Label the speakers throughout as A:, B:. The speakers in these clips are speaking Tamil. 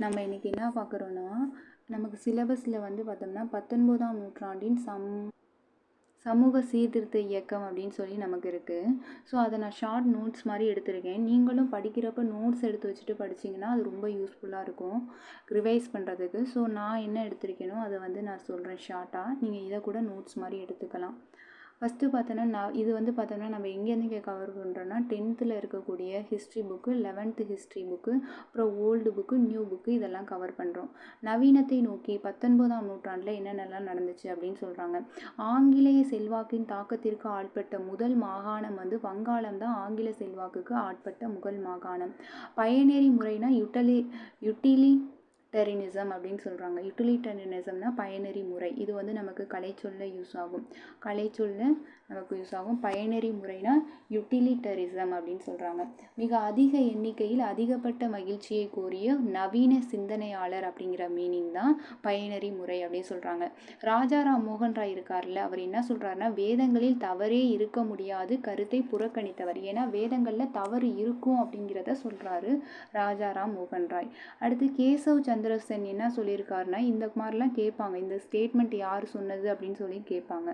A: நம்ம இன்றைக்கி என்ன பார்க்குறோன்னா, நமக்கு சிலபஸில் வந்து பார்த்தோம்னா 19ஆம் நூற்றாண்டின் சமூக சீர்திருத்த இயக்கம் அப்படின்னு சொல்லி நமக்கு இருக்குது. ஸோ அதை நான் ஷார்ட் நோட்ஸ் மாதிரி எடுத்திருக்கேன். நீங்களும் படிக்கிறப்ப நோட்ஸ் எடுத்து வச்சுட்டு படிச்சிங்கன்னா அது ரொம்ப யூஸ்ஃபுல்லாக இருக்கும் ரிவைஸ் பண்ணுறதுக்கு. ஸோ நான் என்ன எடுத்திருக்கேனோ அதை வந்து நான் சொல்கிறேன் ஷார்ட்டாக. நீங்கள் இதை கூட நோட்ஸ் மாதிரி எடுத்துக்கலாம். ஃபஸ்ட்டு பார்த்தோன்னா இது வந்து பார்த்தோன்னா நம்ம எங்கேருந்து கவர் பண்ணுறோன்னா 10th இருக்கக்கூடிய history book, 11th history book, அப்புறம் ஓல்டு புக்கு, நியூ புக்கு இதெல்லாம் கவர் பண்ணுறோம். நவீனத்தை நோக்கி 19ஆம் நூற்றாண்டில் என்னென்னலாம் நடந்துச்சு அப்படின்னு சொல்கிறாங்க. ஆங்கிலேய செல்வாக்கின் தாக்கத்திற்கு ஆட்பட்ட முதல் மாகாணம் வந்து வங்காளம் தான். ஆங்கில செல்வாக்குக்கு ஆட்பட்ட முதல் மாகாணம். பயனேறி முறைனா யூட்டிலிட்டரினிசம் அப்படின்னு சொல்கிறாங்க. யூட்டிலிட்டரினிசம்னா பயனறி முறை. இது வந்து நமக்கு கலைச்சொல்ல யூஸ் ஆகும். பயனறி முறைனா யூட்டிலிட்டரிசம் அப்படின்னு சொல்கிறாங்க. மிக அதிக எண்ணிக்கையில் அதிகப்பட்ட மகிழ்ச்சியை கோரிய நவீன சிந்தனையாளர் அப்படிங்கிற மீனிங் தான் பயனறி முறை அப்படின்னு சொல்கிறாங்க. ராஜாராம் மோகன் ராய் இருக்கார்ல, அவர் என்ன சொல்கிறாருன்னா, வேதங்களில் தவறே இருக்க முடியாது கருத்தை புறக்கணித்தவர். ஏன்னா வேதங்களில் தவறு இருக்கும் அப்படிங்கிறத சொல்கிறாரு ராஜாராம் மோகன் ராய். அடுத்து கேசவ் சந்திர சென் என்ன சொல்லியிருக்காருன்னா, இந்த மாதிரிலாம் கேட்பாங்க, இந்த ஸ்டேட்மெண்ட் யார் சொன்னது அப்படின்னு சொல்லி கேட்பாங்க.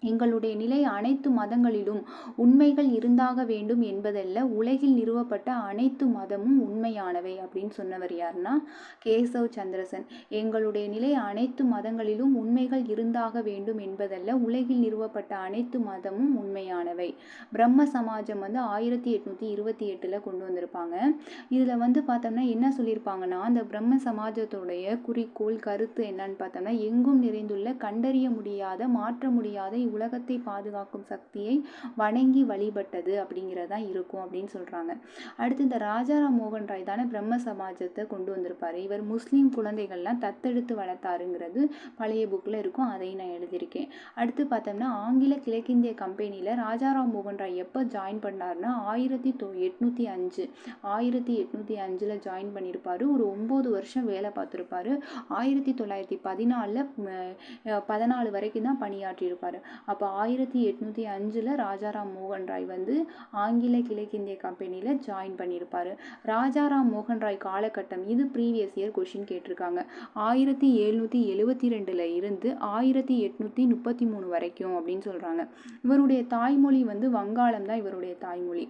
A: எங்களுடைய நிலை அனைத்து மதங்களிலும் உண்மைகள் இருந்தாக வேண்டும் என்பதல்ல, உலகில் நிறுவப்பட்ட அனைத்து மதமும் உண்மையானவை அப்படின்னு சொன்னவர் யாருன்னா கேசவ் சந்திர சென். எங்களுடைய நிலை அனைத்து மதங்களிலும் உண்மைகள் இருந்தாக வேண்டும் என்பதல்ல, உலகில் நிறுவப்பட்ட அனைத்து மதமும் உண்மையானவை. பிரம்ம சமாஜம் வந்து 1828 கொண்டு வந்திருப்பாங்க. இதில் வந்து பார்த்தோம்னா என்ன சொல்லியிருப்பாங்கன்னா, அந்த பிரம்ம சமாஜத்துடைய குறிக்கோள் கருத்து என்னன்னு பார்த்தோம்னா, எங்கும் நிறைந்துள்ள கண்டறிய முடியாத மாற்ற முடியாத உலகத்தை பாதுகாக்கும் சக்தியை வணங்கி வழிபட்டது அப்படிங்கிறதான் இருக்கும் அப்படின்னு சொல்றாங்க. அடுத்து இந்த ராஜாராம் மோகன் ராய் தானே பிரம்ம சமாஜத்தை கொண்டு வந்திருப்பாரு. இவர் முஸ்லீம் குழந்தைகள்லாம் தத்தெடுத்து வளர்த்தாருங்கிறது பழைய புக்கில் இருக்கும், அதையும் நான் எழுதியிருக்கேன். அடுத்து பார்த்தோம்னா ஆங்கில கிழக்கிந்திய கம்பெனியில் ராஜாராம் மோகன் ராய் எப்போ ஜாயின் பண்ணாருன்னா 1805 ஜாயின் பண்ணியிருப்பாரு. ஒரு 9 வருஷம் வேலை பார்த்துருப்பாரு. 1914 வரைக்கும் தான் பணியாற்றியிருப்பாரு. அப்போ 1805 ராஜாராம் மோகன் ராய் வந்து ஆங்கில கிழக்கிந்திய கம்பெனியில் ஜாயின் பண்ணியிருப்பாரு. ராஜாராம் மோகன் ராய் காலகட்டம், இது ப்ரீவியஸ் இயர் கொஷின் கேட்டிருக்காங்க. 1772 இருந்து 1833 வரைக்கும் அப்படின்னு சொல்கிறாங்க. இவருடைய தாய்மொழி வந்து வங்காளம் தான் இவருடைய தாய்மொழி.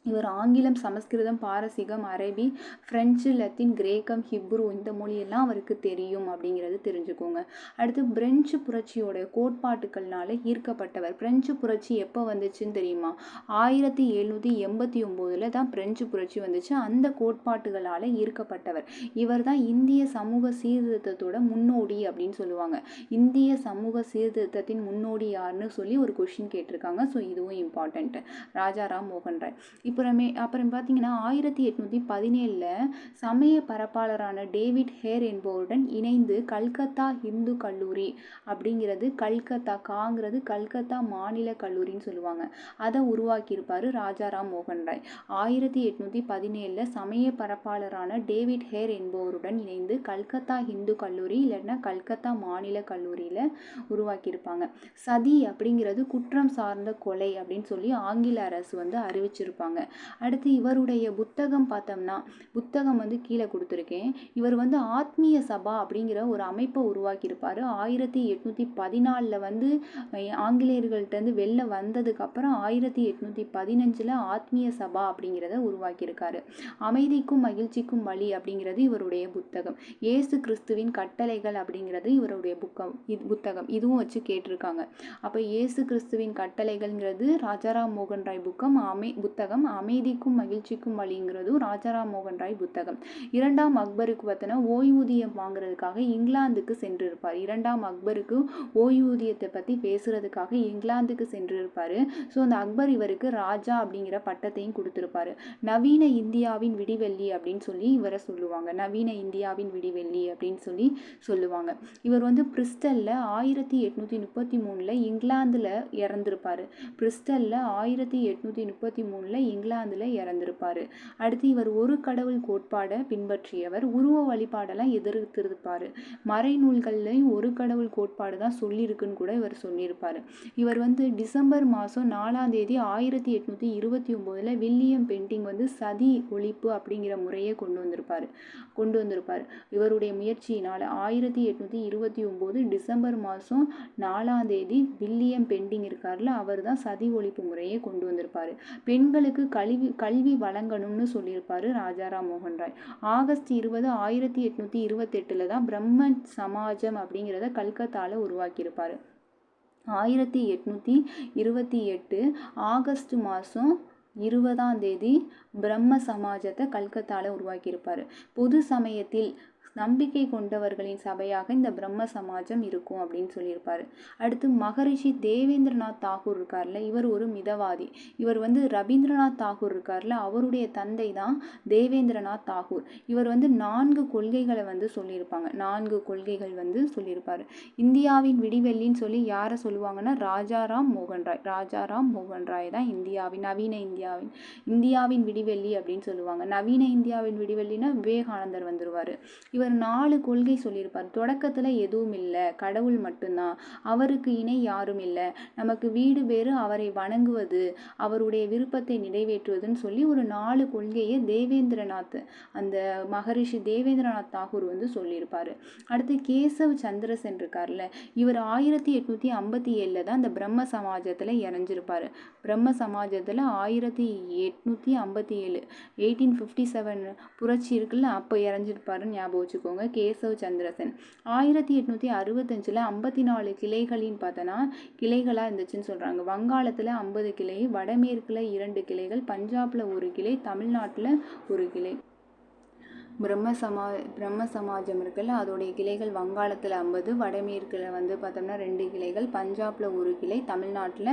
A: இவர் ஆங்கிலம், சமஸ்கிருதம், பாரசீகம், அரபி, பிரெஞ்சு, லத்தீன், கிரேக்கம், ஹிப்ரு இந்த மொழியெல்லாம் அவருக்கு தெரியும் அப்படிங்கிறது தெரிஞ்சுக்கோங்க. அடுத்து பிரெஞ்சு புரட்சியோட கோட்பாட்டுக்கள்னால ஈர்க்கப்பட்டவர். பிரெஞ்சு புரட்சி எப்போ வந்துச்சுன்னு தெரியுமா? 1789 தான் பிரெஞ்சு புரட்சி வந்துச்சு. அந்த கோட்பாட்டுகளால் ஈர்க்கப்பட்டவர். இவர் தான் இந்திய சமூக சீர்திருத்தத்தோட முன்னோடி அப்படின்னு சொல்லுவாங்க. இந்திய சமூக சீர்திருத்தத்தின் முன்னோடி யாருன்னு சொல்லி ஒரு கொஷின் கேட்டிருக்காங்க. ஸோ இதுவும் இம்பார்ட்டன்ட். ராஜாராம் மோகன் ராய். அப்புறம் பார்த்தீங்கன்னா 1817 சமய பரப்பாளரான டேவிட் ஹேர் என்பவருடன் இணைந்து கல்கத்தா இந்து கல்லூரி அப்படிங்கிறது, கல்கத்தா மாநில கல்லூரின்னு சொல்லுவாங்க, அதை உருவாக்கியிருப்பாரு ராஜாராம் மோகன் ராய். 1817 சமய பரப்பாளரான டேவிட் ஹேர் என்பவருடன் இணைந்து கல்கத்தா இந்து கல்லூரி இல்லைன்னா கல்கத்தா மாநில கல்லூரியில் உருவாக்கியிருப்பாங்க. சதி அப்படிங்கிறது குற்றம் சார்ந்த கொலை அப்படின்னு சொல்லி ஆங்கில அரசு வந்து அறிவிச்சிருப்பாங்க. அடுத்து இவருடைய புத்தகம் பார்த்தோம்னா, புத்தகம் வந்து கீழே கொடுத்துருக்கேன். இவர் வந்து ஆத்மீய சபா அப்படிங்கிற ஒரு அமைப்பை உருவாக்கியிருப்பார். 1814 வந்து ஆங்கிலேயர்கள்ட்டேருந்து வெளில வந்ததுக்கப்புறம் 1815 ஆத்மீய சபா அப்படிங்கிறத உருவாக்கியிருக்காரு. அமைதிக்கும் மகிழ்ச்சிக்கும் வழி அப்படிங்கிறது இவருடைய புத்தகம். இயேசு கிறிஸ்துவின் கட்டளைகள் அப்படிங்கிறது இவருடைய புத்தகம். இதுவும் வச்சு கேட்டிருக்காங்க. அப்போ இயேசு கிறிஸ்துவின் கட்டளைகள்ங்கிறது ராஜாராம் மோகன் ராய் புத்தகம். அமைதிக்கும் மகிழ்ச்சிக்கும் வழிங்கிறதும் ராஜாராம் மோகன் ராய் புத்தகம். 2ஆம் அக்பருக்கு பார்த்தோன்னா ஓய்வூதியம் வாங்குறதுக்காக இங்கிலாந்துக்கு சென்றிருப்பார். 2ஆம் அக்பருக்கு ஓய்வூதியத்தை பற்றி பேசுறதுக்காக இங்கிலாந்துக்கு சென்றிருப்பார். ஸோ அந்த அக்பர் இவருக்கு ராஜா அப்படிங்கிற பட்டத்தையும் கொடுத்துருப்பாரு. நவீன இந்தியாவின் விடிவெள்ளி அப்படின்னு சொல்லி இவரை சொல்லுவாங்க. நவீன இந்தியாவின் விடிவெள்ளி அப்படின்னு சொல்லி சொல்லுவாங்க. இவர் வந்து பிரிஸ்டலில் 1833 இங்கிலாந்தில் இறந்திருப்பார். பிரிஸ்டலில் 1833 இங்கிலாந்தில் இறந்திருப்பார். அடுத்து இவர் ஒரு கடவுள் கோட்பாடை பின்பற்றியவர். உருவ வழிபாடெல்லாம் எதிர்த்திருப்பார். மறைநூல்கள்லையும் ஒரு கடவுள் கோட்பாடு தான் சொல்லியிருக்குன்னு கூட இவர் சொல்லியிருப்பார். இவர் வந்து டிசம்பர் மாதம் 4ஆம் தேதி 1829 வில்லியம் பெண்டிங் வந்து சதி ஒழிப்பு அப்படிங்கிற முறையை கொண்டு வந்திருப்பார். இவருடைய முயற்சியினால் 1829 டிசம்பர் மாதம் 4ஆம் தேதி வில்லியம் பெண்டிங் இருக்கார்ல, அவர் தான் சதி ஒழிப்பு முறையை கொண்டு வந்திருப்பார். பெண்களுக்கு கல்வி வழங்கணும்னு சொல்லியிருப்பார் ராஜாராம் மோகன் ராய். ஆகஸ்ட் 20, 1828 தான் பிரம்ம சமாஜம் அப்படிங்கிறத கல்கத்தாவில் உருவாக்கியிருப்பார். 1828 ஆகஸ்ட் மாதம் 20ஆம் தேதி பிரம்ம சமாஜத்தை கல்கத்தாவில் உருவாக்கியிருப்பார். பொது சமயத்தில் நம்பிக்கை கொண்டவர்களின் சபையாக இந்த பிரம்ம சமாஜம் இருக்கும் அப்படின்னு சொல்லியிருப்பார். அடுத்து மகரிஷி தேவேந்திரநாத் தாகூர் இருக்கார்ல, இவர் ஒரு மிதவாதி. இவர் வந்து ரவீந்திரநாத் தாகூர் இருக்கார்ல, அவருடைய தந்தை தான் தேவேந்திரநாத் தாகூர். இவர் வந்து 4 கொள்கைகளை வந்து சொல்லியிருப்பாங்க. 4 கொள்கைகள் வந்து சொல்லியிருப்பார். இந்தியாவின் விடிவெள்ளின்னு சொல்லி யாரை சொல்லுவாங்கன்னா ராஜாராம் மோகன் ராய் தான் நவீன இந்தியாவின் விடிவெள்ளி அப்படின்னு சொல்லுவாங்க. நவீன இந்தியாவின் விடிவெள்ளினா விவேகானந்தர் வந்துருவார். இவர் 4 கொள்கை சொல்லியிருப்பார். தொடக்கத்தில் எதுவும் இல்லை, கடவுள் மட்டும்தான், அவருக்கு இணை யாரும் இல்லை, நமக்கு வீடு பேறு அவரை வணங்குவது, அவருடைய விருப்பத்தை நிறைவேற்றுவதுன்னு சொல்லி ஒரு 4 கொள்கையை அந்த மகரிஷி தேவேந்திரநாத் தாகூர் வந்து சொல்லியிருப்பார். அடுத்து கேசவ் சந்திர சென் இருக்கார்ல, இவர் 1857 தான் அந்த பிரம்ம சமாஜத்தில் இணைஞ்சிருப்பார். பிரம்ம சமாஜத்தில் 1857 1857 புரட்சி இருக்குல்ல, அப்போ இறஞ்சிருப்பாருன்னு ஞாபகம் வச்சுக்கோங்க. கேசவ் சந்திர சென் 1865 54 கிளைகளின் பார்த்தனா கிளைகளாக இருந்துச்சுன்னு சொல்கிறாங்க. வங்காளத்தில் 50 கிளை, வடமேற்கில் 2 கிளைகள், பஞ்சாபில் 1 கிளை, தமிழ்நாட்டில் 1 கிளை. பிரம்ம சமாஜம் இருக்குல்ல, அதோடைய கிளைகள் வங்காளத்தில் 50, வடமேற்கில் வந்து பார்த்தோம்னா 2 கிளைகள், பஞ்சாபில் 1 கிளை, தமிழ்நாட்டில்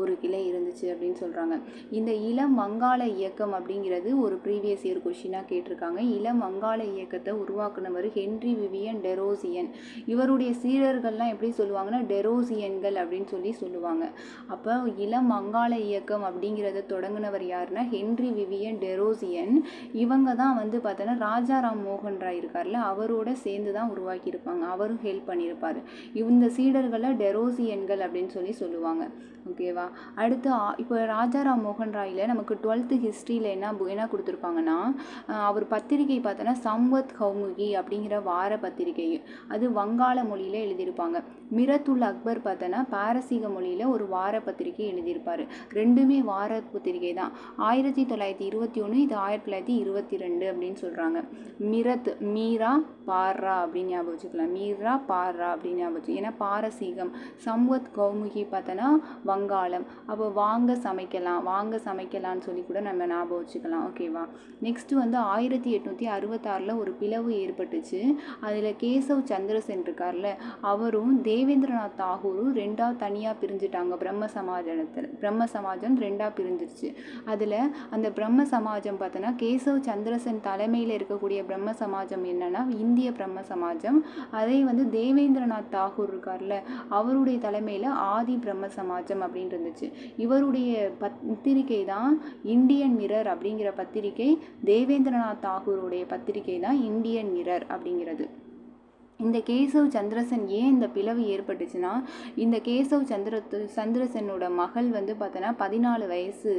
A: 1 கிளை இருந்துச்சு அப்படின்னு சொல்கிறாங்க. இந்த இளம் வங்காள இயக்கம் அப்படிங்கிறது ஒரு ப்ரீவியஸ் இயர் கொஷினாக கேட்டிருக்காங்க. இளம் வங்காள இயக்கத்தை உருவாக்குனவர் ஹென்றி விவியன் டெரோசியன். இவருடைய சீடர்கள்லாம் எப்படி சொல்லுவாங்கன்னா டெரோசியன்கள் அப்படின்னு சொல்லுவாங்க. அப்போ இளம் வங்காள இயக்கம் அப்படிங்கிறத தொடங்கினவர் யாருன்னா ஹென்றி விவியன் டெரோசியன். இவங்க தான் வந்து பார்த்தோன்னா ராஜாராம் மோகன் ராய் இருக்கார்ல, அவரோட சேர்ந்து தான் உருவாக்கியிருப்பாங்க. அவரும் ஹெல்ப் பண்ணியிருப்பார். இந்த சீடர்களை டெரோசியன்கள் அப்படின்னு சொல்லுவாங்க. ஓகேவா? அடுத்து இப்போ ராஜாராம் மோகன் ராயில் நமக்கு 12th ஹிஸ்ட்ரியில் என்ன கொடுத்துருப்பாங்கன்னா, அவர் பத்திரிகை பார்த்தோன்னா சம்வத் கௌமுகி அப்படிங்கிற வார பத்திரிகை, அது வங்காள மொழியில் எழுதியிருப்பாங்க. மிரத்துல் அக்பர் பார்த்தோன்னா பாரசீக மொழியில் ஒரு வார பத்திரிகை எழுதியிருப்பார். ரெண்டுமே வார பத்திரிகை தான். 1921, இது 1922 அப்படின்னு சொல்கிறாங்க. மீரா பார்ரா அப்படின்னு ஞாபகம் வச்சுக்கலாம். மீரா பார்ரா அப்படின்னு ஞாபகம் வச்சு, ஏன்னா பாரசீகம். சம்வத் கௌமுகி பார்த்தோன்னா வங்காளம். அப்போ வாங்க சமைக்கலாம்னு சொல்லி கூட நம்ம ஞாபகம் வச்சுக்கலாம். ஓகேவா? நெக்ஸ்ட் வந்து 1866 ஒரு பிளவு ஏற்பட்டுச்சு. அதில் கேசவ் சந்திர சென் இருக்கார்ல, அவரும் தேவேந்திரநாத் தாகூரும் 2ஆ தனியாக பிரிஞ்சுட்டாங்க. பிரம்ம சமாஜம் 2ஆ பிரிஞ்சிருச்சு. அதில் அந்த பிரம்ம சமாஜம் பார்த்தோன்னா கேசவ் சந்திர சென் தலைமையில் இருக்கக்கூடிய பிரம்ம சமாஜம் என்னன்னா இந்திய பிரம்ம சமாஜம். அதை வந்து தேவேந்திரநாத் தாகூர் இருக்கார்ல, அவருடைய தலைமையில் ஆதி பிரம்ம சமாஜம் அப்படின்னு இருந்துச்சு. இவருடைய பத்திரிகை தான் இந்தியன் மிரர் அப்படிங்கிற பத்திரிகை. தேவேந்திரநாத் தாகூருடைய பத்திரிகை தான் இந்தியன் மிரர் அப்படிங்கிறது. இந்த கேசவ் சந்திரசென் ஏன் இந்த பிளவு ஏற்பட்டுச்சுன்னா, இந்த கேசவ் சந்திரசென்னோட மகள் வந்து பார்த்தோன்னா 14 வயசு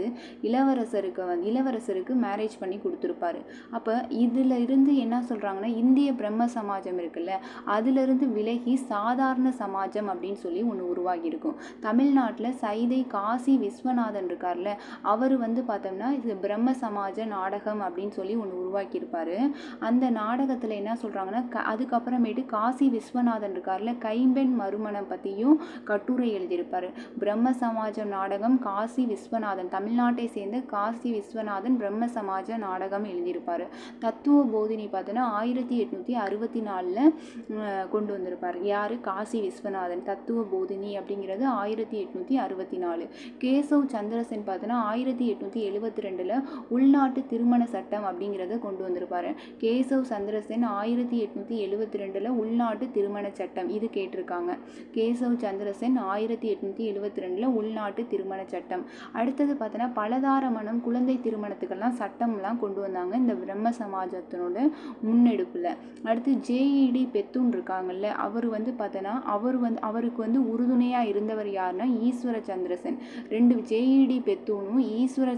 A: இளவரசருக்கு மேரேஜ் பண்ணி கொடுத்துருப்பாரு. அப்போ இதில் இருந்து என்ன சொல்கிறாங்கன்னா, இந்திய பிரம்ம சமாஜம் இருக்குல்ல, அதிலிருந்து விலகி சாதாரண சமாஜம் அப்படின்னு சொல்லி ஒன்று உருவாகியிருக்கும். தமிழ்நாட்டில் சைதை காசி விஸ்வநாதன் இருக்கார்ல, அவர் வந்து பார்த்தோம்னா இது பிரம்ம சமாஜ நாடகம் அப்படின்னு சொல்லி ஒன்று உருவாக்கியிருப்பார். அந்த நாடகத்தில் என்ன சொல்கிறாங்கன்னா, அதுக்கப்புறமேட்டு காசி விஸ்வநாதன் இருக்கார்ல, கைம்பெண் மறுமணம் பற்றியும் கட்டுரை எழுதியிருப்பார். பிரம்ம சமாஜம் நாடகம் காசி விஸ்வநாதன், தமிழ்நாட்டை சேர்ந்த காசி விஸ்வநாதன் பிரம்ம சமாஜ நாடகம் எழுதியிருப்பார். தத்துவ போதினி பார்த்தோன்னா 1864 கொண்டு வந்திருப்பார். யார்? காசி விஸ்வநாதன். தத்துவ போதினி அப்படிங்கிறது 1864. கேசவ் சந்திரசென் பார்த்தோன்னா 1872 உள்நாட்டு திருமண சட்டம் அப்படிங்கிறத கொண்டு வந்திருப்பார். கேசவ் சந்திரசென் 1872 உள்நாட்டு திருமண சட்டம் இது கேட்டிருக்காங்க. கேசவ் சந்திர சென் 1872 உள்நாட்டு திருமண சட்டம். அடுத்தது பார்த்தோன்னா பலதார மனம், குழந்தை திருமணத்துக்கெல்லாம் சட்டம்லாம் கொண்டு வந்தாங்க இந்த பிரம்ம சமாஜத்தினோட முன்னெடுப்பில். அடுத்து ஜேஇடி பெத்தூன் இருக்காங்கல்ல, அவர் வந்து பார்த்தோன்னா அவருக்கு வந்து உறுதுணையாக இருந்தவர் யாருன்னா ஈஸ்வர சந்திர சென். ரெண்டு ஜேஇடி பெத்தூனும் ஈஸ்வர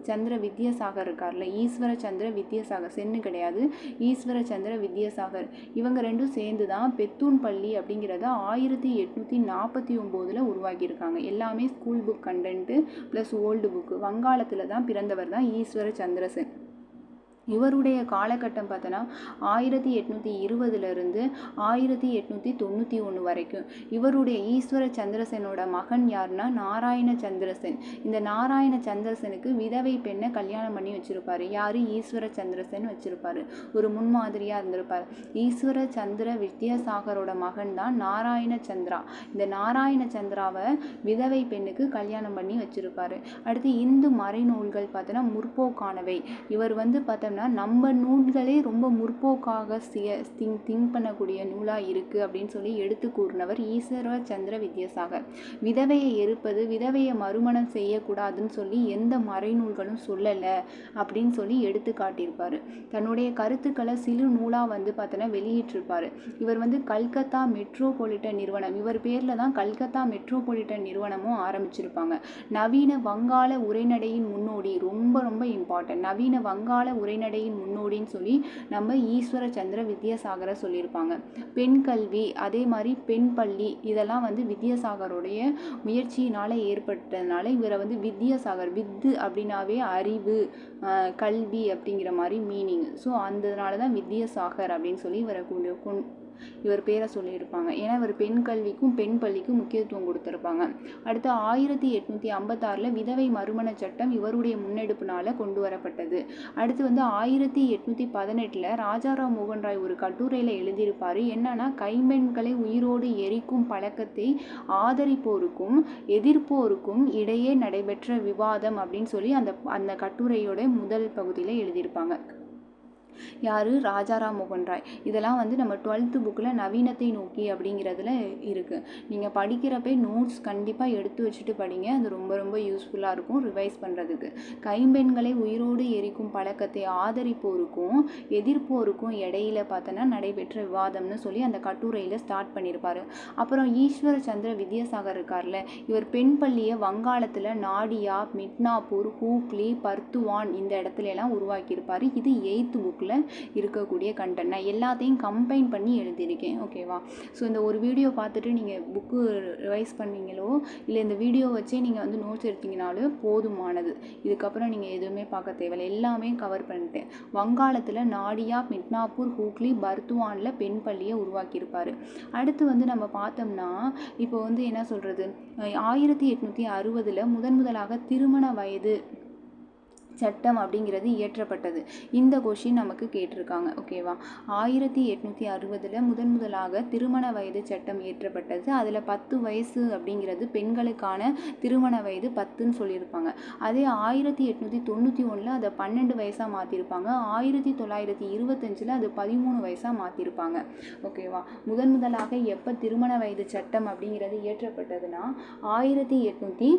A: சந்திர வித்யாசாகர் இருக்கார்ல, ஈஸ்வர சந்திர வித்யாசாகர், சென்னு கிடையாது, ஈஸ்வர சந்திர வித்யாசாகர், இவங்க ரெண்டும் சேர்ந்து தான் பெத்தூன் பள்ளி அப்படிங்கிறத 1849 உருவாக்கியிருக்காங்க. எல்லாமே school book content plus old book. வங்காளத்தில் தான் பிறந்தவர் தான் ஈஸ்வர சந்திர சென். இவருடைய காலகட்டம் பார்த்தோன்னா 1820 1891 வரைக்கும். இவருடைய ஈஸ்வர சந்திரசெனோட மகன் யாருன்னா நாராயண சந்திரசென். இந்த நாராயண சந்திரசெனுக்கு விதவை பெண்ணை கல்யாணம் பண்ணி வச்சிருப்பாரு. யாரு? ஈஸ்வர சந்திரசென் வச்சிருப்பாரு. ஒரு முன்மாதிரியா இருந்திருப்பாரு. ஈஸ்வர சந்திர வித்யாசாகரோட மகன் தான் நாராயண சந்திரா. இந்த நாராயண சந்திராவை விதவை பெண்ணுக்கு கல்யாணம் பண்ணி வச்சிருப்பாரு. அடுத்து இந்து மறைநூல்கள் பார்த்தோன்னா முற்போக்கானவை. இவர் வந்து பார்த்தோம்னா நம்ம நூல்களே ரொம்ப முற்போக்காக திங்க் பண்ணக்கூடிய நூலாக இருக்குது அப்படின்னு சொல்லி எடுத்து கூறினவர் ஈஸ்வர சந்திர வித்யாசாகர். விதவையை எரிப்பது, விதவையை மறுமணம் செய்யக்கூடாதுன்னு சொல்லி எந்த மறைநூல்களும் சொல்லலை அப்படின்னு சொல்லி எடுத்து காட்டியிருப்பார். தன்னுடைய கருத்துக்களை சிறு நூலாக வந்து பார்த்தோன்னா வெளியிட்டிருப்பார். இவர் வந்து கல்கத்தா மெட்ரோபாலிட்டன் நிறுவனம், இவர் பேரில் தான் கல்கத்தா மெட்ரோபாலிட்டன் நிறுவனமும் ஆரம்பிச்சிருப்பாங்க. நவீன வங்காள உரைநடையின் முன்னோடி, ரொம்ப ரொம்ப இம்பார்ட்டன்ட், நவீன வங்காள உரைநடையின் முன்னோடின்னு சொல்லி நம்ம ஈஸ்வர சந்திர வித்யாசாகரை சொல்லியிருப்பாங்க. பெண் கல்வி, அதே மாதிரி பெண் பள்ளி, இதெல்லாம் வந்து வித்யாசாகருடைய முயற்சியினால ஏற்பட்டதுனால இவரை வந்து வித்யாசாகர், வித்து அப்படின்னாவே அறிவு, கல்வி அப்படிங்கிற மாதிரி மீனிங். ஸோ அதனால தான் வித்யாசாகர் அப்படின்னு சொல்லி இவர் பேரை சொல்லியிருப்பாங்க. ஏன்னா இவர் பெண் கல்விக்கும் பெண் பள்ளிக்கும் முக்கியத்துவம் கொடுத்துருப்பாங்க. அடுத்து 1856 விதவை மறுமண சட்டம் இவருடைய முன்னெடுப்புனால கொண்டு வரப்பட்டது. அடுத்து வந்து 1818 ராஜாராம் மோகன் ராய் ஒரு கட்டுரையில் எழுதியிருப்பார். என்னன்னா கைம்பெண்களை உயிரோடு எரிக்கும் பழக்கத்தை ஆதரிப்போருக்கும் எதிர்ப்போருக்கும் இடையே நடைபெற்ற விவாதம் அப்படின்னு சொல்லி அந்த கட்டுரையோட முதல் பகுதியில் எழுதியிருப்பாங்க. யார்? ராஜாராம் மோகன் ராய். இதெல்லாம் வந்து நம்ம 12th புக்கில் நவீனத்தை நோக்கி அப்படிங்கிறதுல இருக்குது. நீங்கள் படிக்கிறப்ப நோட்ஸ் கண்டிப்பாக எடுத்து வச்சுட்டு படிங்க. அது ரொம்ப ரொம்ப யூஸ்ஃபுல்லாக இருக்கும் ரிவைஸ் பண்ணுறதுக்கு. கைம்பெண்களை உயிரோடு எரிக்கும் பழக்கத்தை ஆதரிப்போருக்கும் எதிர்ப்போருக்கும் இடையில பார்த்தோன்னா நடைபெற்ற விவாதம்னு சொல்லி அந்த கட்டுரையில் ஸ்டார்ட் பண்ணியிருப்பார். அப்புறம் ஈஸ்வர சந்திர வித்யாசாகர் இருக்கார்ல, இவர் பெண் பள்ளியை வங்காளத்தில் நாடியா, மிட்னாப்பூர், ஹூக்ளி, பர்த்துவான் இந்த இடத்துல எல்லாம் உருவாக்கியிருப்பார். இது 8th புக்கில் இருக்கக்கூடிய கண்டென்ட். நான் எல்லாத்தையும் கம்பைன் பண்ணி எழுதியிருக்கேன். ஓகேவா? ஸோ இந்த ஒரு வீடியோ பார்த்துட்டு நீங்கள் புக்கு ரிவைஸ் பண்ணீங்களோ இல்லை இந்த வீடியோ வச்சே நீங்கள் வந்து நோட்ஸ் எடுத்தீங்கனாலும் போதுமானது. இதுக்கப்புறம் நீங்கள் எதுவுமே பார்க்க தேவையில்லை, எல்லாமே கவர் பண்ணிட்டேன். வங்காளத்தில் நாடியா, மிட்னாப்பூர், ஹூக்ளி, பர்த்துவானில் பெண் பள்ளியை உருவாக்கியிருப்பார். அடுத்து வந்து நம்ம பார்த்தோம்னா இப்போ வந்து என்ன சொல்கிறது, 1860 முதலாக திருமண வயது சட்டம் அப்படிங்கிறது இயற்றப்பட்டது. இந்த கொஷின் நமக்கு கேட்டிருக்காங்க. ஓகேவா? 1860 முதலாக திருமண வயது சட்டம் இயற்றப்பட்டது. அதில் 10 வயசு அப்படிங்கிறது பெண்களுக்கான திருமண வயது 10ன்னு சொல்லியிருப்பாங்க. அதே 1891 அதை 12 வயசாக மாற்றிருப்பாங்க. 1925 அது 13 வயசாக மாற்றிருப்பாங்க. ஓகேவா? முதலாக எப்போ திருமண வயது சட்டம் அப்படிங்கிறது இயற்றப்பட்டதுன்னா 1860.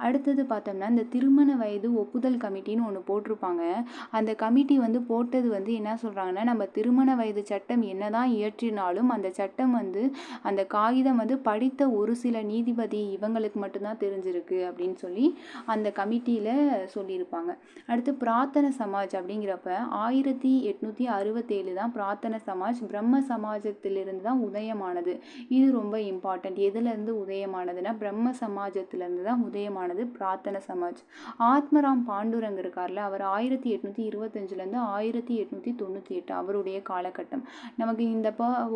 A: அடுத்தது பார்த்தோம்னா இந்த திருமண வயது ஒப்புதல் கமிட்டின்னு ஒன்று போட்டிருப்பாங்க. அந்த கமிட்டி வந்து போட்டது வந்து என்ன சொல்கிறாங்கன்னா, நம்ம திருமண வயது சட்டம் என்னதான் இயற்றினாலும் அந்த சட்டம் வந்து அந்த காகிதம் வந்து படித்த ஒரு சில நீதிபதி இவங்களுக்கு மட்டும்தான் தெரிஞ்சிருக்கு அப்படின்னு சொல்லி அந்த கமிட்டியில் சொல்லியிருப்பாங்க. அடுத்து பிரார்த்தன சமாஜ் அப்படிங்கிறப்ப 1867 தான் பிரார்த்தன சமாஜ் பிரம்ம சமாஜத்திலிருந்து தான் உதயமானது. இது ரொம்ப இம்பார்ட்டன்ட். எதுலேருந்து உதயமானதுன்னா பிரம்ம சமாஜத்திலேருந்து தான் உதயமானது பிரார்த்தன சமாஜ். ஆத்மராம் பாண்டுரங் இருக்கார்ல, அவர் 1825 1898 அவருடைய காலகட்டம். நமக்கு இந்த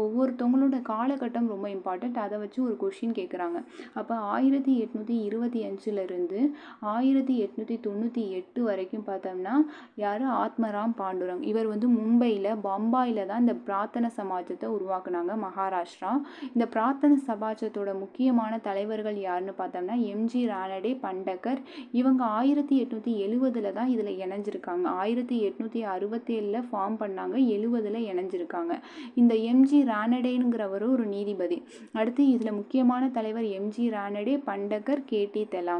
A: ஒவ்வொருத்தவங்களோட காலகட்டம் ரொம்ப இம்பார்ட்டன்ட். அதை வச்சு ஒரு கொஷின் கேட்குறாங்க. அப்போ 1825 1898 வரைக்கும் பார்த்தோம்னா யார்? ஆத்மராம் பாண்டுரங். இவர் வந்து மும்பையில் பம்பாயில் தான் இந்த பிரார்த்தன சமாஜத்தை உருவாக்குனாங்க, மகாராஷ்டிரா. இந்த பிரார்த்தன சமாஜத்தோட முக்கியமான தலைவர்கள் தலைவர்கள் யாருன்னு பார்த்தோம்னா எம்ஜி ரானடே, பண்டக்கர். இவங்க 1870 தான் இதில் இணைஞ்சிருக்காங்க. 1867 ஃபார்ம் பண்ணாங்க, 70 இணைஞ்சிருக்காங்க. இந்த எம்ஜி ரானடேங்கிறவர் ஒரு நீதிபதி. அடுத்து இதில் முக்கியமான தலைவர் எம்ஜி ரானடே, பண்டக்கர், கேடி தெலாங்.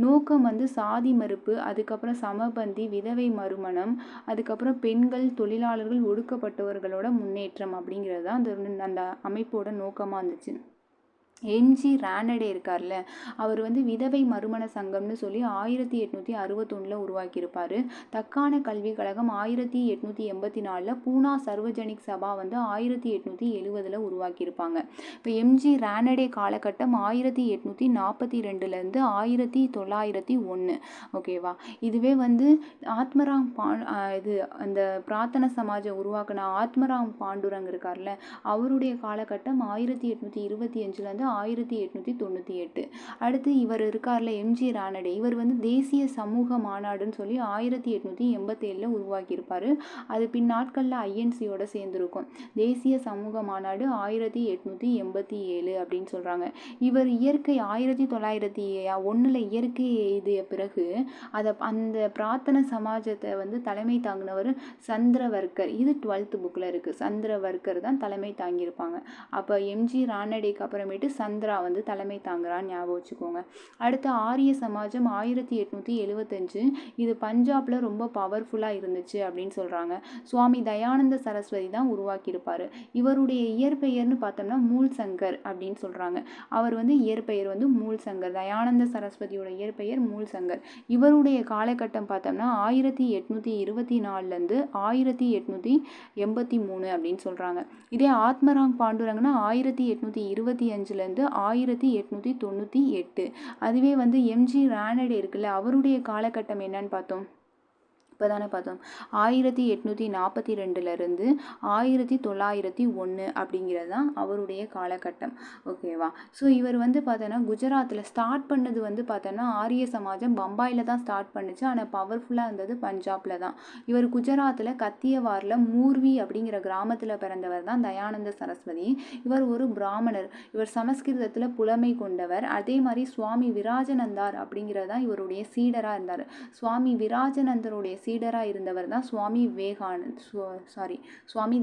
A: நோக்கம் சாதி மறுப்பு, அதுக்கப்புறம் சமபந்தி, விதவை மறுமணம், அதுக்கப்புறம் பெண்கள், தொழிலாளர்கள், ஒடுக்கப்பட்டவர்களோட முன்னேற்றம் அப்படிங்கிறது தான் அந்த அமைப்போட நோக்கமாக இருந்துச்சு. எம்ஜி ரானடே இருக்கார்ல, அவர் விதவை மறுமண சங்கம்னு சொல்லி 1861 உருவாக்கியிருப்பார். தக்கான கல்விக் கழகம் 1884, பூனா சர்வஜனிக் சபா 1870 உருவாக்கியிருப்பாங்க. இப்போ எம்ஜி ரானடே காலகட்டம் 1842 1901. ஓகேவா? இதுவே ஆத்மராம் இது அந்த பிரார்த்தன சமாஜம் உருவாக்குன ஆத்மராம் பாண்டுரங் இருக்கார்ல, அவருடைய காலகட்டம் 1825 1898. அடுத்து இவர் இருக்கார்ல எம்ஜி ரானடே, இவர் தேசிய சமூக மாநாடுன்னு சொல்லி 1887 உருவாக்கியிருப்பார். அது பின் நாட்களில் ஐஎன்சியோட சேர்ந்துருக்கும். தேசிய சமூக மாநாடு 1887 அப்படின்னு சொல்கிறாங்க. இவர் இயற்கை 1901 இயற்கை எழுதிய பிறகு அந்த பிரார்த்தன சமாஜத்தை தலைமை தாங்கினவர் சந்திரவர்கர். இது 12th புக்கில் இருக்குது. சந்திரவர்கர் தான் தலைமை தாங்கியிருப்பாங்க. அப்போ எம்ஜி ரானடேக்கு அப்புறமேட்டு சந்திரா தலைமை தாங்குறான்னு ஞாபகம் வச்சுக்கோங்க. அடுத்து ஆரிய சமாஜம் 1875. இது பஞ்சாப்ல ரொம்ப பவர்ஃபுல்லாக இருந்துச்சு அப்படின்னு சொல்கிறாங்க. சுவாமி தயானந்த சரஸ்வதி தான் உருவாக்கியிருப்பார். இவருடைய இயற்பெயர்னு பார்த்தோம்னா மூல் சங்கர் அப்படின்னு சொல்கிறாங்க. அவர் இயற்பெயர் மூல் சங்கர். தயானந்த சரஸ்வதியோட இயற்பெயர் மூல் சங்கர். இவருடைய காலகட்டம் பார்த்தோம்னா 1824 1883 அப்படின்னு சொல்கிறாங்க. இதே ஆத்மராம் பாண்டுரங்னா 1825 1898. அதுவே எம்ஜி ரானடே இருக்குல்ல, அவருடைய காலகட்டம் என்னன்னு பார்த்தோம். இப்போ தானே பார்த்தோம். 1842 1901 அப்படிங்கிறது தான் அவருடைய காலகட்டம். ஓகேவா? ஸோ இவர் பார்த்தோன்னா குஜராத்தில் ஸ்டார்ட் பண்ணது பார்த்தோன்னா ஆரிய சமாஜம் பம்பாயில் தான் ஸ்டார்ட் பண்ணுச்சு. ஆனால் பவர்ஃபுல்லாக இருந்தது பஞ்சாபில் தான். இவர் குஜராத்தில் கத்தியவாரில் மூர்வி அப்படிங்கிற கிராமத்தில் பிறந்தவர் தான் தயானந்த சரஸ்வதி. இவர் ஒரு பிராமணர். இவர் சமஸ்கிருதத்தில் புலமை கொண்டவர். அதே மாதிரி சுவாமி விராஜனந்தார் அப்படிங்கிறது தான் இவருடைய சீடராக இருந்தார். சுவாமி விராஜனந்தருடைய சீடராக இருந்தவர் தான் சுவாமி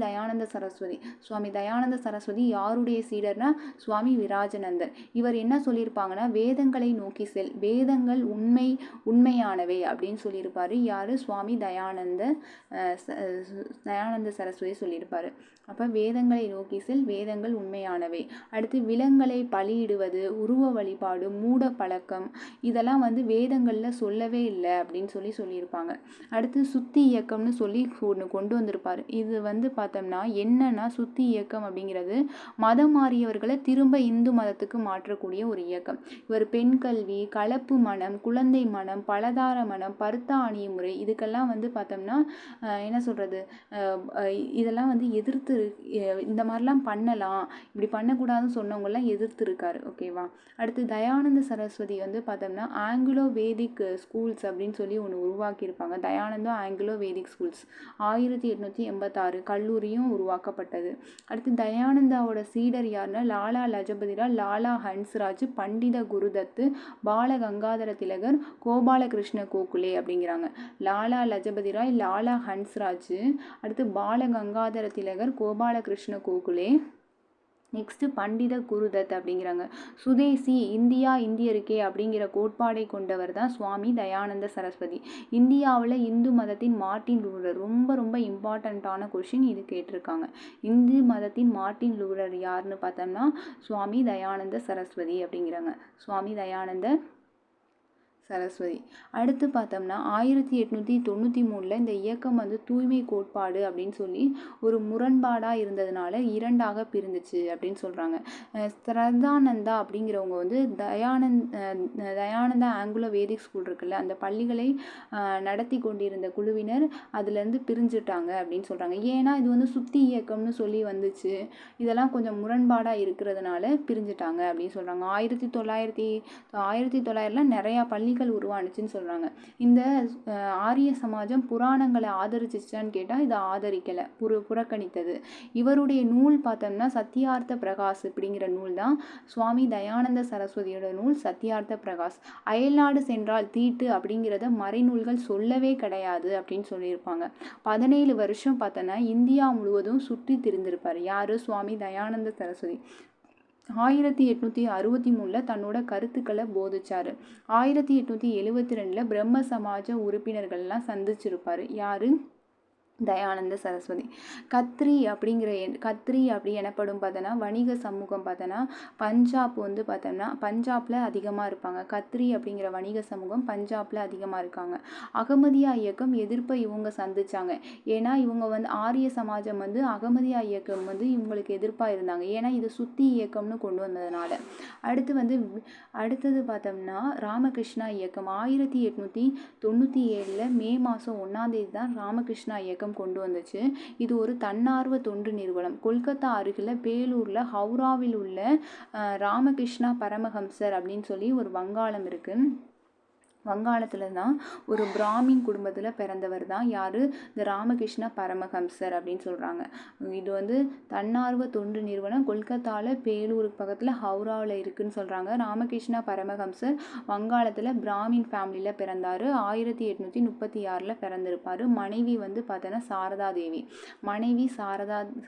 A: தயானந்த சரஸ்வதி. சுவாமி தயானந்த சரஸ்வதி யாருடைய சீடர்னா சுவாமி விராஜனந்தர். இவர் என்ன சொல்லியிருப்பாங்கன்னா, வேதங்களை நோக்கி செல், வேதங்கள் உண்மையானவை அப்படின்னு சொல்லியிருப்பாரு. யாரு? சுவாமி தயானந்த சரஸ்வதி சொல்லியிருப்பாரு. அப்போ வேதங்களை நோக்கி செல், வேதங்கள் உண்மையானவை. அடுத்து விலங்குகளை பலியிடுவது, உருவ வழிபாடு, மூட பழக்கம், இதெல்லாம் வேதங்களில் சொல்லவே இல்லை அப்படின்னு சொல்லியிருப்பாங்க. அடுத்து சுத்தி இயக்கம்னு சொல்லி ஒன்று கொண்டு வந்திருப்பார். இது பார்த்தோம்னா என்னன்னா, சுத்தி இயக்கம் அப்படிங்கிறது மதம் மாறியவர்களை திரும்ப இந்து மதத்துக்கு மாற்றக்கூடிய ஒரு இயக்கம். இவர் பெண் கல்வி, கலப்பு மனம், குழந்தை மனம், பலதார மனம், பருத்தா அணிய முறை, இதுக்கெல்லாம் பார்த்தோம்னா என்ன சொல்றது, இதெல்லாம் எதிர்த்து இந்த மாதிரிலாம் பண்ணலாம், இப்படி பண்ணக்கூடாதுன்னு சொன்னவங்கெல்லாம் எதிர்த்து இருக்காரு. ஓகேவா? அடுத்து தயானந்த சரஸ்வதி பார்த்தோம்னா ஆங்கிலோ வேதிக் ஸ்கூல்ஸ் அப்படின்னு சொல்லி ஒன்று உருவாக்கியிருப்பாங்க. தயானந்தா ஆங்கிலோ வேதிக் ஸ்கூல்ஸ் 1886 கல்லூரியும் உருவாக்கப்பட்டது. அடுத்து தயானந்தாவோட சீடர் யாருன்னா லாலா லஜபதி ராய், லாலா ஹன்ஸ்ராஜ், பண்டித குருதத்து, பால கங்காதர திலகர், கோபாலகிருஷ்ண கோகுலே அப்படிங்கிறாங்க. லாலா லஜபதி ராய், லாலா ஹன்ஸ்ராஜ், அடுத்து பால கங்காதர திலகர், கோபாலகிருஷ்ண கோகுலே. நெக்ஸ்ட்டு பண்டித குருதத் அப்படிங்கிறாங்க. சுதேசி, இந்தியா இந்தியருக்கே அப்படிங்கிற கோட்பாடை கொண்டவர் தான் சுவாமி தயானந்த சரஸ்வதி. இந்தியாவில் இந்து மதத்தின் மார்ட்டின் லூதர், ரொம்ப ரொம்ப இம்பார்ட்டண்ட்டான கொஷின் இது கேட்டிருக்காங்க. இந்து மதத்தின் மார்ட்டின் லூதர் யாருன்னு பார்த்தோம்னா சுவாமி தயானந்த சரஸ்வதி அப்படிங்கிறாங்க. சுவாமி தயானந்த சரஸ்வதி. அடுத்து பார்த்தோம்னா 1893 இந்த இயக்கம் தூய்மை கோட்பாடு அப்படின்னு சொல்லி ஒரு முரண்பாடாக இருந்ததுனால 2ஆக பிரிந்துச்சு அப்படின்னு சொல்கிறாங்க. ஸ்ரதானந்தா அப்படிங்கிறவங்க தயானந்தா ஆங்கிலோ வேதிக் ஸ்கூல் இருக்குல்ல, அந்த பள்ளிகளை நடத்தி கொண்டிருந்த குழுவினர் அதுலேருந்து பிரிஞ்சுட்டாங்க அப்படின்னு சொல்கிறாங்க. ஏன்னா இது சுத்தி இயக்கம்னு சொல்லி வந்துச்சு, இதெல்லாம் கொஞ்சம் முரண்பாடாக இருக்கிறதுனால பிரிஞ்சுட்டாங்க அப்படின்னு சொல்கிறாங்க. 1900 நிறையா பள்ளி மொழிகள் உருவானுச்சுன்னு சொல்கிறாங்க. இந்த ஆரிய சமாஜம் புராணங்களை ஆதரிச்சிச்சான்னு கேட்டால் இதை ஆதரிக்கலை, புறக்கணித்தது. இவருடைய நூல் பார்த்தோம்னா சத்யார்த்த பிரகாஷ் அப்படிங்கிற நூல் தான் சுவாமி தயானந்த சரஸ்வதியோட நூல் சத்யார்த்த பிரகாஷ். அயல்நாடு சென்றால் தீட்டு அப்படிங்கிறத மறைநூல்கள் சொல்லவே கிடையாது அப்படின்னு சொல்லியிருப்பாங்க. 17 வருஷம் பார்த்தோன்னா இந்தியா முழுவதும் சுற்றி திரிந்திருப்பார். யாரு? சுவாமி தயானந்த சரஸ்வதி. 1863 தன்னோட கருத்துக்களை போதிச்சாரு. 1872 பிரம்ம சமாஜ உறுப்பினர்கள்லாம் சந்திச்சிருப்பாரு. யாரு? தயானந்த சரஸ்வதி. கத்ரி அப்படி எனப்படும் பார்த்தோன்னா வணிக சமூகம் பார்த்தோன்னா பஞ்சாப் வந்து பார்த்தோம்னா பஞ்சாப்ல அதிகமாக இருப்பாங்க. கத்ரி அப்படிங்கிற வணிக சமூகம் பஞ்சாப்ல அதிகமாக இருக்காங்க. அகமதியா இயக்கம் எதிர்ப்பை இவங்க சந்திச்சாங்க. ஏன்னா இவங்க வந்து ஆரிய சமாஜம் வந்து அகமதியா இயக்கம் வந்து இவங்களுக்கு எதிர்ப்பாக இருந்தாங்க. ஏன்னா இது சுத்தி இயக்கம்னு கொண்டு வந்ததுனால. அடுத்தது பார்த்தோம்னா ராமகிருஷ்ணா இயக்கம் 1897 மே மாதம் 1 தான் ராமகிருஷ்ணா இயக்கம் கொண்டு வந்துச்சு. இது ஒரு தன்னார்வ தொண்டு நிறுவனம். கொல்கத்தா அருகில் பேலூர்ல ஹவுராவில் உள்ள ராமகிருஷ்ணா பரமஹம்சர் அப்படின்னு சொல்லி ஒரு வங்காளம் இருக்கு. வங்காளத்துல தான் ஒரு பிராமின் குடும்பத்தில் பிறந்தவர் தான் யாரு? இந்த ராமகிருஷ்ண பரமஹம்சர் அப்படின்னு சொல்கிறாங்க. இது வந்து தன்னார்வ தொண்டு நிறுவனம் கொல்கத்தாவில் பேலூருக்கு பக்கத்தில் ஹவுராவில் இருக்குன்னு சொல்கிறாங்க. ராமகிருஷ்ண பரமஹம்சர் வங்காளத்தில் பிராமின் ஃபேமிலியில் பிறந்தார். 1836 பிறந்திருப்பார். மனைவி வந்து பார்த்தோன்னா சாரதா தேவி. மனைவி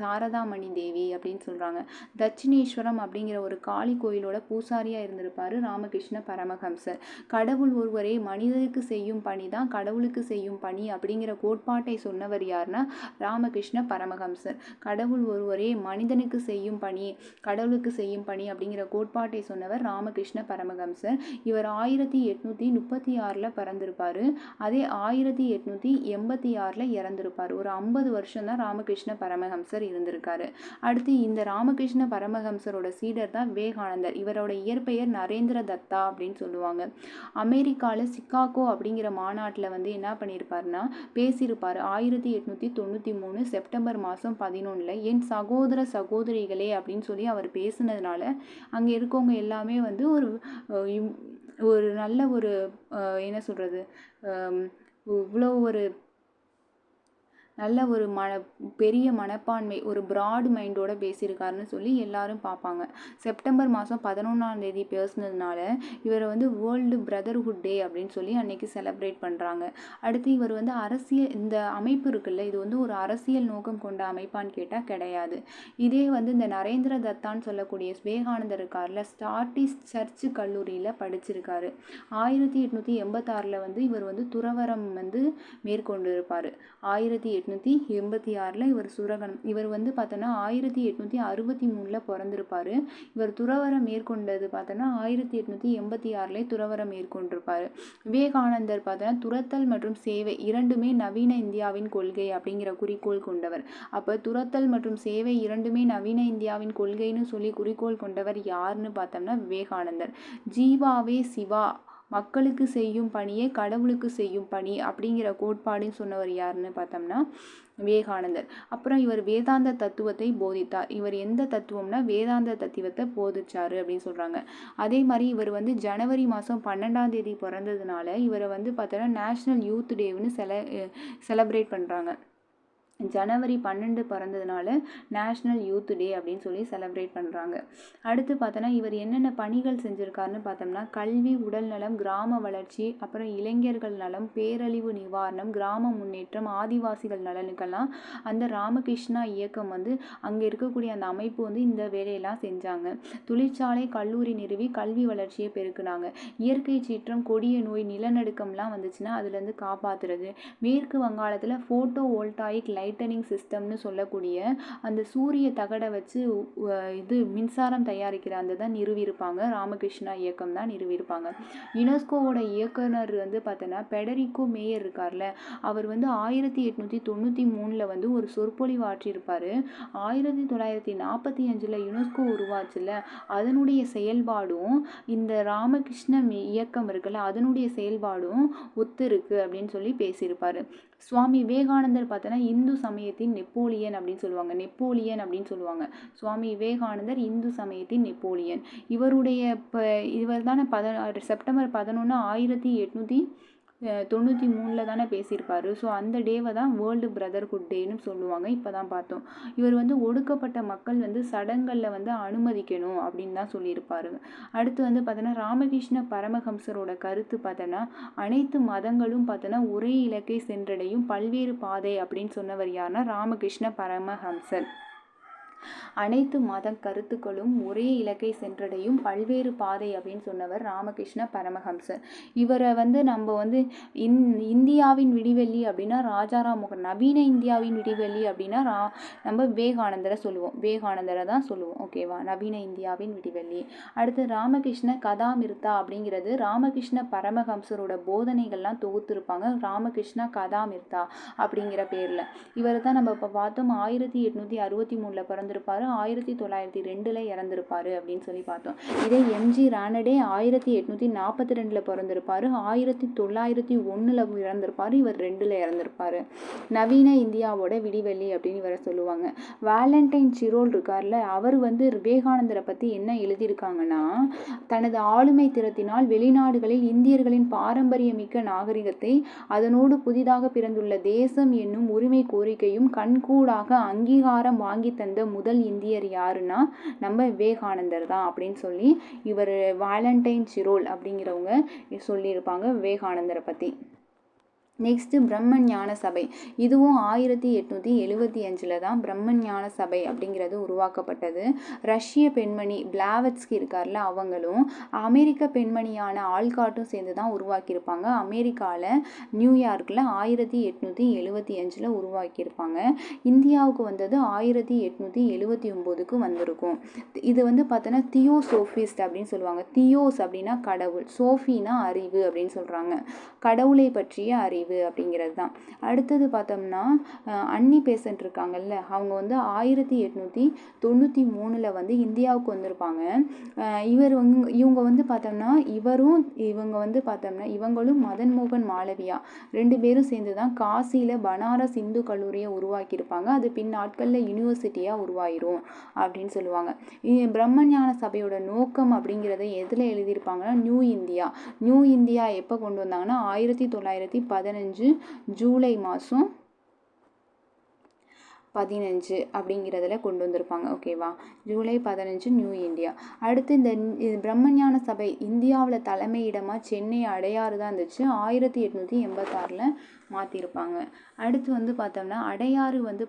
A: சாரதாமணி தேவி அப்படின்னு சொல்கிறாங்க. தட்சிணேஸ்வரம் அப்படிங்கிற ஒரு காளி கோயிலோட பூசாரியாக இருந்திருப்பார் ராமகிருஷ்ண பரமஹம்சர். கடவுள் ஒருவர் மனிதனுக்கு செய்யும் பணி தான் கடவுளுக்கு செய்யும் பணி அப்படிங்கிற கோட்பாட்டை சொன்னவர் யாருன்னா ராமகிருஷ்ண பரமஹம்சர். கடவுள் ஒருவரே மனிதனுக்கு செய்யும் பணி கடவுளுக்கு செய்யும் பணி அப்படிங்கிற கோட்பாட்டை சொன்னவர் ராமகிருஷ்ண பரமஹம்சர். இவர் 1836 பிறந்திருப்பாரு. அதே 1886 இறந்திருப்பார். ஒரு 50 வருஷம் தான் ராமகிருஷ்ண பரமஹம்சர் இருந்திருக்காரு. அடுத்து இந்த ராமகிருஷ்ண பரமஹம்சரோட சீடர் தான் விவேகானந்தர். இவரோட இயற்பெயர் நரேந்திர தத்தா அப்படின்னு சொல்லுவாங்க. அமெரிக்காவில் சிகாகோ அப்படிங்கிற மாநாட்டில் வந்து என்ன பண்ணியிருப்பாருன்னா பேசியிருப்பார். 1893 செப்டம்பர் மாதம் 11 என் சகோதர சகோதரிகளே அப்படின்னு சொல்லி அவர் பேசுனதுனால அங்கே இருக்கவங்க எல்லாமே வந்து ஒரு நல்ல ஒரு என்ன சொல்கிறது இவ்வளோ ஒரு நல்ல ஒரு பெரிய மனப்பான்மை, ஒரு ப்ராட் மைண்டோட பேசியிருக்காருன்னு சொல்லி எல்லாரும் பார்ப்பாங்க. செப்டம்பர் மாதம் 11 பேசுனதுனால இவரை வந்து வேர்ல்டு பிரதர்ஹுட் டே அப்படின்னு சொல்லி அன்னைக்கு செலிப்ரேட் பண்ணுறாங்க. அடுத்து இவர் வந்து இந்த அமைப்பு இருக்குல்ல, இது வந்து ஒரு அரசியல் நோக்கம் கொண்ட அமைப்பான்னு கேட்டால் கிடையாது. இதே வந்து இந்த நரேந்திர தத்தான்னு சொல்லக்கூடிய விவேகானந்தர் இருக்கார்ல, ஸ்டார்டிஸ்ட் சர்ச் கல்லூரியில் படிச்சிருக்காரு. 1886 வந்து இவர் வந்து துறவரம் வந்து மேற்கொண்டு இருப்பார். 1886 இவர் சுரகணம். இவர் வந்து பார்த்தோன்னா 1863 பிறந்திருப்பாரு. இவர் துறவரம் மேற்கொண்டது பார்த்தோன்னா 1886 துறவரம் மேற்கொண்டிருப்பாரு. விவேகானந்தர் பார்த்தோன்னா துரத்தல் மற்றும் சேவை இரண்டுமே நவீன இந்தியாவின் கொள்கை அப்படிங்கிற குறிக்கோள் கொண்டவர். அப்போ துரத்தல் மற்றும் சேவை இரண்டுமே நவீன இந்தியாவின் கொள்கைன்னு சொல்லி குறிக்கோள் கொண்டவர் யாருன்னு பார்த்தோம்னா விவேகானந்தர். ஜீவாவே சிவா, மக்களுக்கு செய்யும் பணியே கடவுளுக்கு செய்யும் பணி அப்படிங்கிற கோட்பாடுன்னு சொன்னவர் யாருன்னு பார்த்தோம்னா விவேகானந்தர். அப்புறம் இவர் வேதாந்த தத்துவத்தை போதித்தார். இவர் எந்த தத்துவம்னா வேதாந்த தத்துவத்தை போதிச்சாரு அப்படின்னு சொல்கிறாங்க. அதே மாதிரி இவர் வந்து ஜனவரி மாதம் 12 பிறந்ததுனால இவரை வந்து பார்த்தோன்னா நேஷ்னல் யூத் டேன்னு செலிப்ரேட் பண்ணுறாங்க. ஜனவரி 12 பிறந்ததுனால நேஷ்னல் யூத் டே அப்படின்னு சொல்லி செலிப்ரேட் பண்ணுறாங்க. அடுத்து பார்த்தோன்னா இவர் என்னென்ன பணிகள் செஞ்சுருக்காருன்னு பார்த்தோம்னா கல்வி, உடல் நலம், கிராம வளர்ச்சி, அப்புறம் இளைஞர்கள் நலம், பேரழிவு நிவாரணம், கிராம முன்னேற்றம், ஆதிவாசிகள் நலனுக்கெல்லாம் அந்த ராமகிருஷ்ணா இயக்கம் வந்து அங்கே இருக்கக்கூடிய அந்த அமைப்பு வந்து இந்த வேலையெல்லாம் செஞ்சாங்க. தொழிற்சாலை, கல்லூரி நிறுவி கல்வி வளர்ச்சியை பெருக்குனாங்க. இயற்கை சீற்றம், கொடிய நோய், நிலநடுக்கம்லாம் வந்துச்சுன்னா அதுலேருந்து காப்பாற்றுறது. மேற்கு வங்காளத்தில் ஃபோட்டோ வோல்டாயிக் லைட்டனிங் சிஸ்டம்னு சொல்லக்கூடிய அந்த சூரிய தகடை வச்சு மின்சாரம் தயாரிக்கிற அந்த தான் நிறுவியிருப்பாங்க. ராமகிருஷ்ணா இயக்கம் தான் நிறுவியிருப்பாங்க. யுனெஸ்கோவோட இயக்குனர் வந்து பார்த்தோன்னா பெடரிகோ மேயர் இருக்கார்ல, அவர் வந்து 1893 வந்து ஒரு சொற்பொழிவு ஆற்றியிருப்பார். 1945 யுனெஸ்கோ உருவாச்சுல, அதனுடைய செயல்பாடும் இந்த ராமகிருஷ்ண இயக்கம் இருக்குல்ல அதனுடைய செயல்பாடும் ஒத்து இருக்கு அப்படின்னு சொல்லி பேசியிருப்பார். சுவாமி விவேகானந்தர் பார்த்தோன்னா இந்து சமயத்தின் நெப்போலியன் அப்படின்னு சொல்லுவாங்க. நெப்போலியன் அப்படின்னு சொல்லுவாங்க. சுவாமி விவேகானந்தர் இந்து சமயத்தின் நெப்போலியன். இவருடைய இவர் தானே செப்டம்பர் 11 1893 தானே பேசியிருப்பாரு. ஸோ அந்த டேவை தான் வேர்ல்டு பிரதர்ஹுட் டேன்னு சொல்லுவாங்க. இப்போ தான் பார்த்தோம். இவர் வந்து ஒடுக்கப்பட்ட மக்கள் வந்து சடங்களில் வந்து அனுமதிக்கணும் அப்படின்னு தான் சொல்லியிருப்பாரு. அடுத்து வந்து பார்த்தோன்னா ராமகிருஷ்ண பரமஹம்சரோட கருத்து பார்த்தோன்னா அனைத்து மதங்களும் பார்த்தோன்னா ஒரே இலக்கை சென்றடையும் பல்வேறு பாதை அப்படின்னு சொன்னவர் யாருன்னா ராமகிருஷ்ண பரமஹம்சர். அனைத்து மத கருத்துக்களும் ஒரே இலக்கை சென்றடையும் பல்வேறு பாதை அப்படின்னு சொன்னவர் ராமகிருஷ்ண பரமஹம்சர். இவரை வந்து நம்ம வந்து இந்தியாவின் விடிவெள்ளி அப்படின்னா ராஜாராம் மோகன், நவீன இந்தியாவின் விடிவெள்ளி அப்படின்னா நம்ம விவேகானந்தரை சொல்லுவோம். விவேகானந்தரை தான் சொல்லுவோம். ஓகேவா? நவீன இந்தியாவின் விடிவெள்ளி. அடுத்து ராமகிருஷ்ண கதாமிர்தா அப்படிங்கிறது ராமகிருஷ்ண பரமஹம்சரோட போதனைகள்லாம் தொகுத்திருப்பாங்க. ராமகிருஷ்ண கதாமிர்தா அப்படிங்கிற பேரில். இவர் தான் நம்ம இப்போ பார்த்தோம் 1863 பிறந்திருப்பாரு. 1902 இறந்திருப்பாரு அப்படின்னு சொல்லி பார்த்தோம். இதே எம்ஜி ரானடே 1842 பிறந்திருப்பாரு. 1901 இறந்திருப்பாரு. இவர் 2 இறந்திருப்பாரு. நவீன இந்தியாவோட விடிவெள்ளி அப்படின்னு இவரை சொல்லுவாங்க. வேலண்டைன் சிரோல் இருக்கார்ல, அவர் வந்து விவேகானந்தரை பற்றி என்ன எழுதியிருக்காங்கன்னா, தனது ஆளுமை திறத்தினால் வெளிநாடுகளில் இந்தியர்களின் பாரம்பரியமிக்க நாகரிகத்தை அதனோடு புதிதாக பிறந்துள்ள தேசம் என்னும் உரிமை கோரிக்கையும் கண்கூடாக அங்கீகாரம் வாங்கி தந்த முதல் இந்தியர் யாருன்னா நம்ம விவேகானந்தர் தான் அப்படின்னு சொல்லி இவர் வேலண்டைன் சிரோல் அப்படிங்கிறவங்க சொல்லியிருப்பாங்க விவேகானந்தரை பற்றி. நெக்ஸ்ட்டு பிரம்மஞான சபை. இதுவும் 1875 தான் பிரம்மஞான சபை அப்படிங்கிறது உருவாக்கப்பட்டது. ரஷ்ய பெண்மணி பிளாவட்ஸ்கி இருக்கார்ல, அவங்களும் அமெரிக்க பெண்மணியான ஆல்காட்டும் சேர்ந்து தான் உருவாக்கியிருப்பாங்க. அமெரிக்காவில் நியூயார்க்கில் 1875 உருவாக்கியிருப்பாங்க. இந்தியாவுக்கு வந்தது 1879 வந்திருக்கும். இது வந்து பார்த்தோன்னா தியோசோஃபிஸ்ட் அப்படின்னு சொல்லுவாங்க. தியோஸ் அப்படின்னா கடவுள், சோஃபினா அறிவு அப்படின்னு சொல்கிறாங்க. கடவுளை பற்றிய அறிவு அப்படிங்கிறது தான். அடுத்தது பார்த்தோம்னா அன்னி பெசன்ட் இருக்காங்கல்ல, அவங்க வந்து 1893 வந்து இந்தியாவுக்கு வந்திருப்பாங்க. இவங்க வந்து பார்த்தோம்னா இவங்களும் மதன் மோகன் மாளவியா 2 பேரும் சேர்ந்து தான் காசியில் பனாரஸ் இந்து கல்லூரியை உருவாக்கியிருப்பாங்க. அது பின் நாட்களில் யூனிவர்சிட்டியாக உருவாயிரும் அப்படின்னு சொல்லுவாங்க. பிரம்மஞான சபையோட நோக்கம் அப்படிங்கிறத எதில் எழுதியிருப்பாங்கன்னா நியூ இந்தியா எப்போ கொண்டு வந்தாங்கன்னா 1915 ஜூலை மாதம் 15 அப்படிங்கிறதுல கொண்டு வந்திருப்பாங்க. ஓகேவா? July 15 new India. அடுத்து இந்த பிரம்மஞான சபை இந்தியாவில் தலைமையிடமாக சென்னை அடையாறு தான் இருந்துச்சு. 1886 மாற்றிருப்பாங்க. அடுத்து வந்து பார்த்தோம்னா அடையாறில் வந்து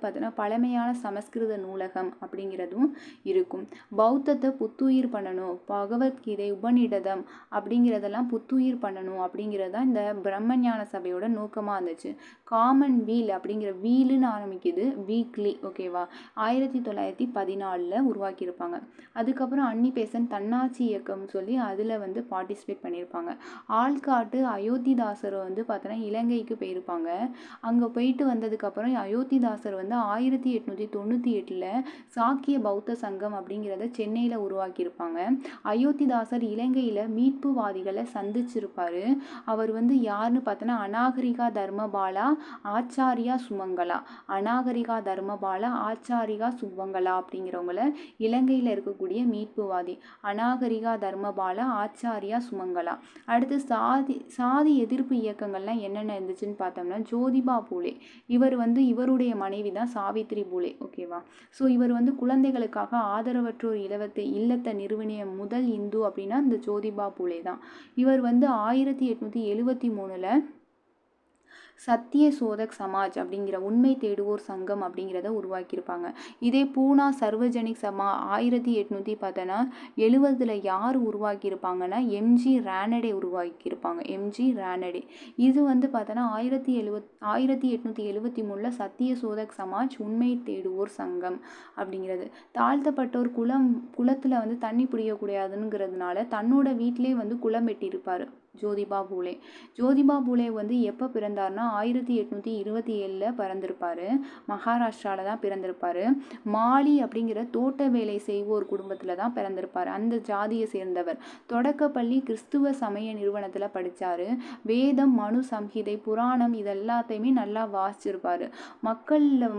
A: பார்த்தோன்னா பழமையான சமஸ்கிருத நூலகம் அப்படிங்கிறதும் இருக்கும். பௌத்தத்தை புத்துயிர் பண்ணணும், பகவத்கீதை உபநிடதம் அப்படிங்கிறதெல்லாம் புத்துயிர் பண்ணணும் அப்படிங்கிறது தான் இந்த பிரம்மஞான சபையோட நோக்கமாக இருந்துச்சு. காமன் வீல் அப்படிங்கிற வீலுன்னு ஆரம்பிக்குது, வீக்லி. ஓகேவா? 1914 உருவாக்கியிருப்பாங்க. அதுக்கப்புறம் அன்னி பெசன்ட் தன்னாட்சி இயக்கம் சொல்லி அதில் வந்து பார்ட்டிசிபேட் பண்ணியிருப்பாங்க. ஆல்காட்டு அயோத்திதாசரை வந்து பார்த்தோன்னா இலங்கைக்கு போயிருப்பாங்க. அங்கே போயிட்டு வந்ததுக்கப்புறம் அயோத்திதாசர் வந்து 1898 சாக்கிய பௌத்த சங்கம் அப்படிங்கிறத சென்னையில் உருவாக்கியிருப்பாங்க. அயோத்திதாசர் இலங்கையில் மீட்புவாதிகளை சந்திச்சிருப்பார். அவர் வந்து யாருன்னு பார்த்தோன்னா அநாகரிகா தர்மபாலா ஆச்சாரியா சுமங்கலா அப்படிங்கிறவங்கள இலங்கையில் இருக்கக்கூடிய மீட்புவாதி அநாகரிகா தர்மபாலா ஆச்சாரியா சுமங்கலா. அடுத்து சாதி எதிர்ப்பு இயக்கங்கள்லாம் என்னென்ன இருந்துச்சுன்னு பார்த்தோம்னா ஜோதிபா பூலே, இவருடைய மனைவி தான் சாவித்ரி பூலே. ஓகேவா? ஸோ இவர் வந்து குழந்தைகளுக்காக ஆதரவற்றோர் இல்லத்தை நிறுவனிய முதல் இந்து அப்படின்னா இந்த ஜோதிபா பூலே தான். இவர் வந்து 1873 சத்திய சோதக் சமாஜ் அப்படிங்கிற உண்மை தேடுவோர் சங்கம் அப்படிங்கிறத உருவாக்கியிருப்பாங்க. இதே பூனா சர்வஜனிக் சமா 1870 யார் உருவாக்கியிருப்பாங்கன்னா எம்ஜி ரானடே உருவாக்கியிருப்பாங்க. எம்ஜி ரானடே. இது வந்து பார்த்தோன்னா 1873 சத்திய சோதக் சமாஜ் உண்மை தேடுவோர் சங்கம் அப்படிங்கிறது. தாழ்த்தப்பட்டோர் குளத்தில் வந்து தண்ணி பிடிக்கக்கூடாதுங்கிறதுனால தன்னோட வீட்டிலே வந்து குளம் வெட்டியிருப்பார் ஜோதிபா பூலே. ஜோதிபா பூலே வந்து எப்போ பிறந்தார்னா 1827 பிறந்திருப்பாரு. மகாராஷ்டிராவில் தான் பிறந்திருப்பாரு. மாலி அப்படிங்கிற தோட்ட வேலை செய்வோர் குடும்பத்தில் தான் பிறந்திருப்பார். அந்த ஜாதியை சேர்ந்தவர். தொடக்கப்பள்ளி கிறிஸ்துவ சமய நிறுவனத்தில் படித்தார். வேதம், மனு சம்ஹிதை, புராணம் இதெல்லாத்தையுமே நல்லா வாசிச்சிருப்பார்.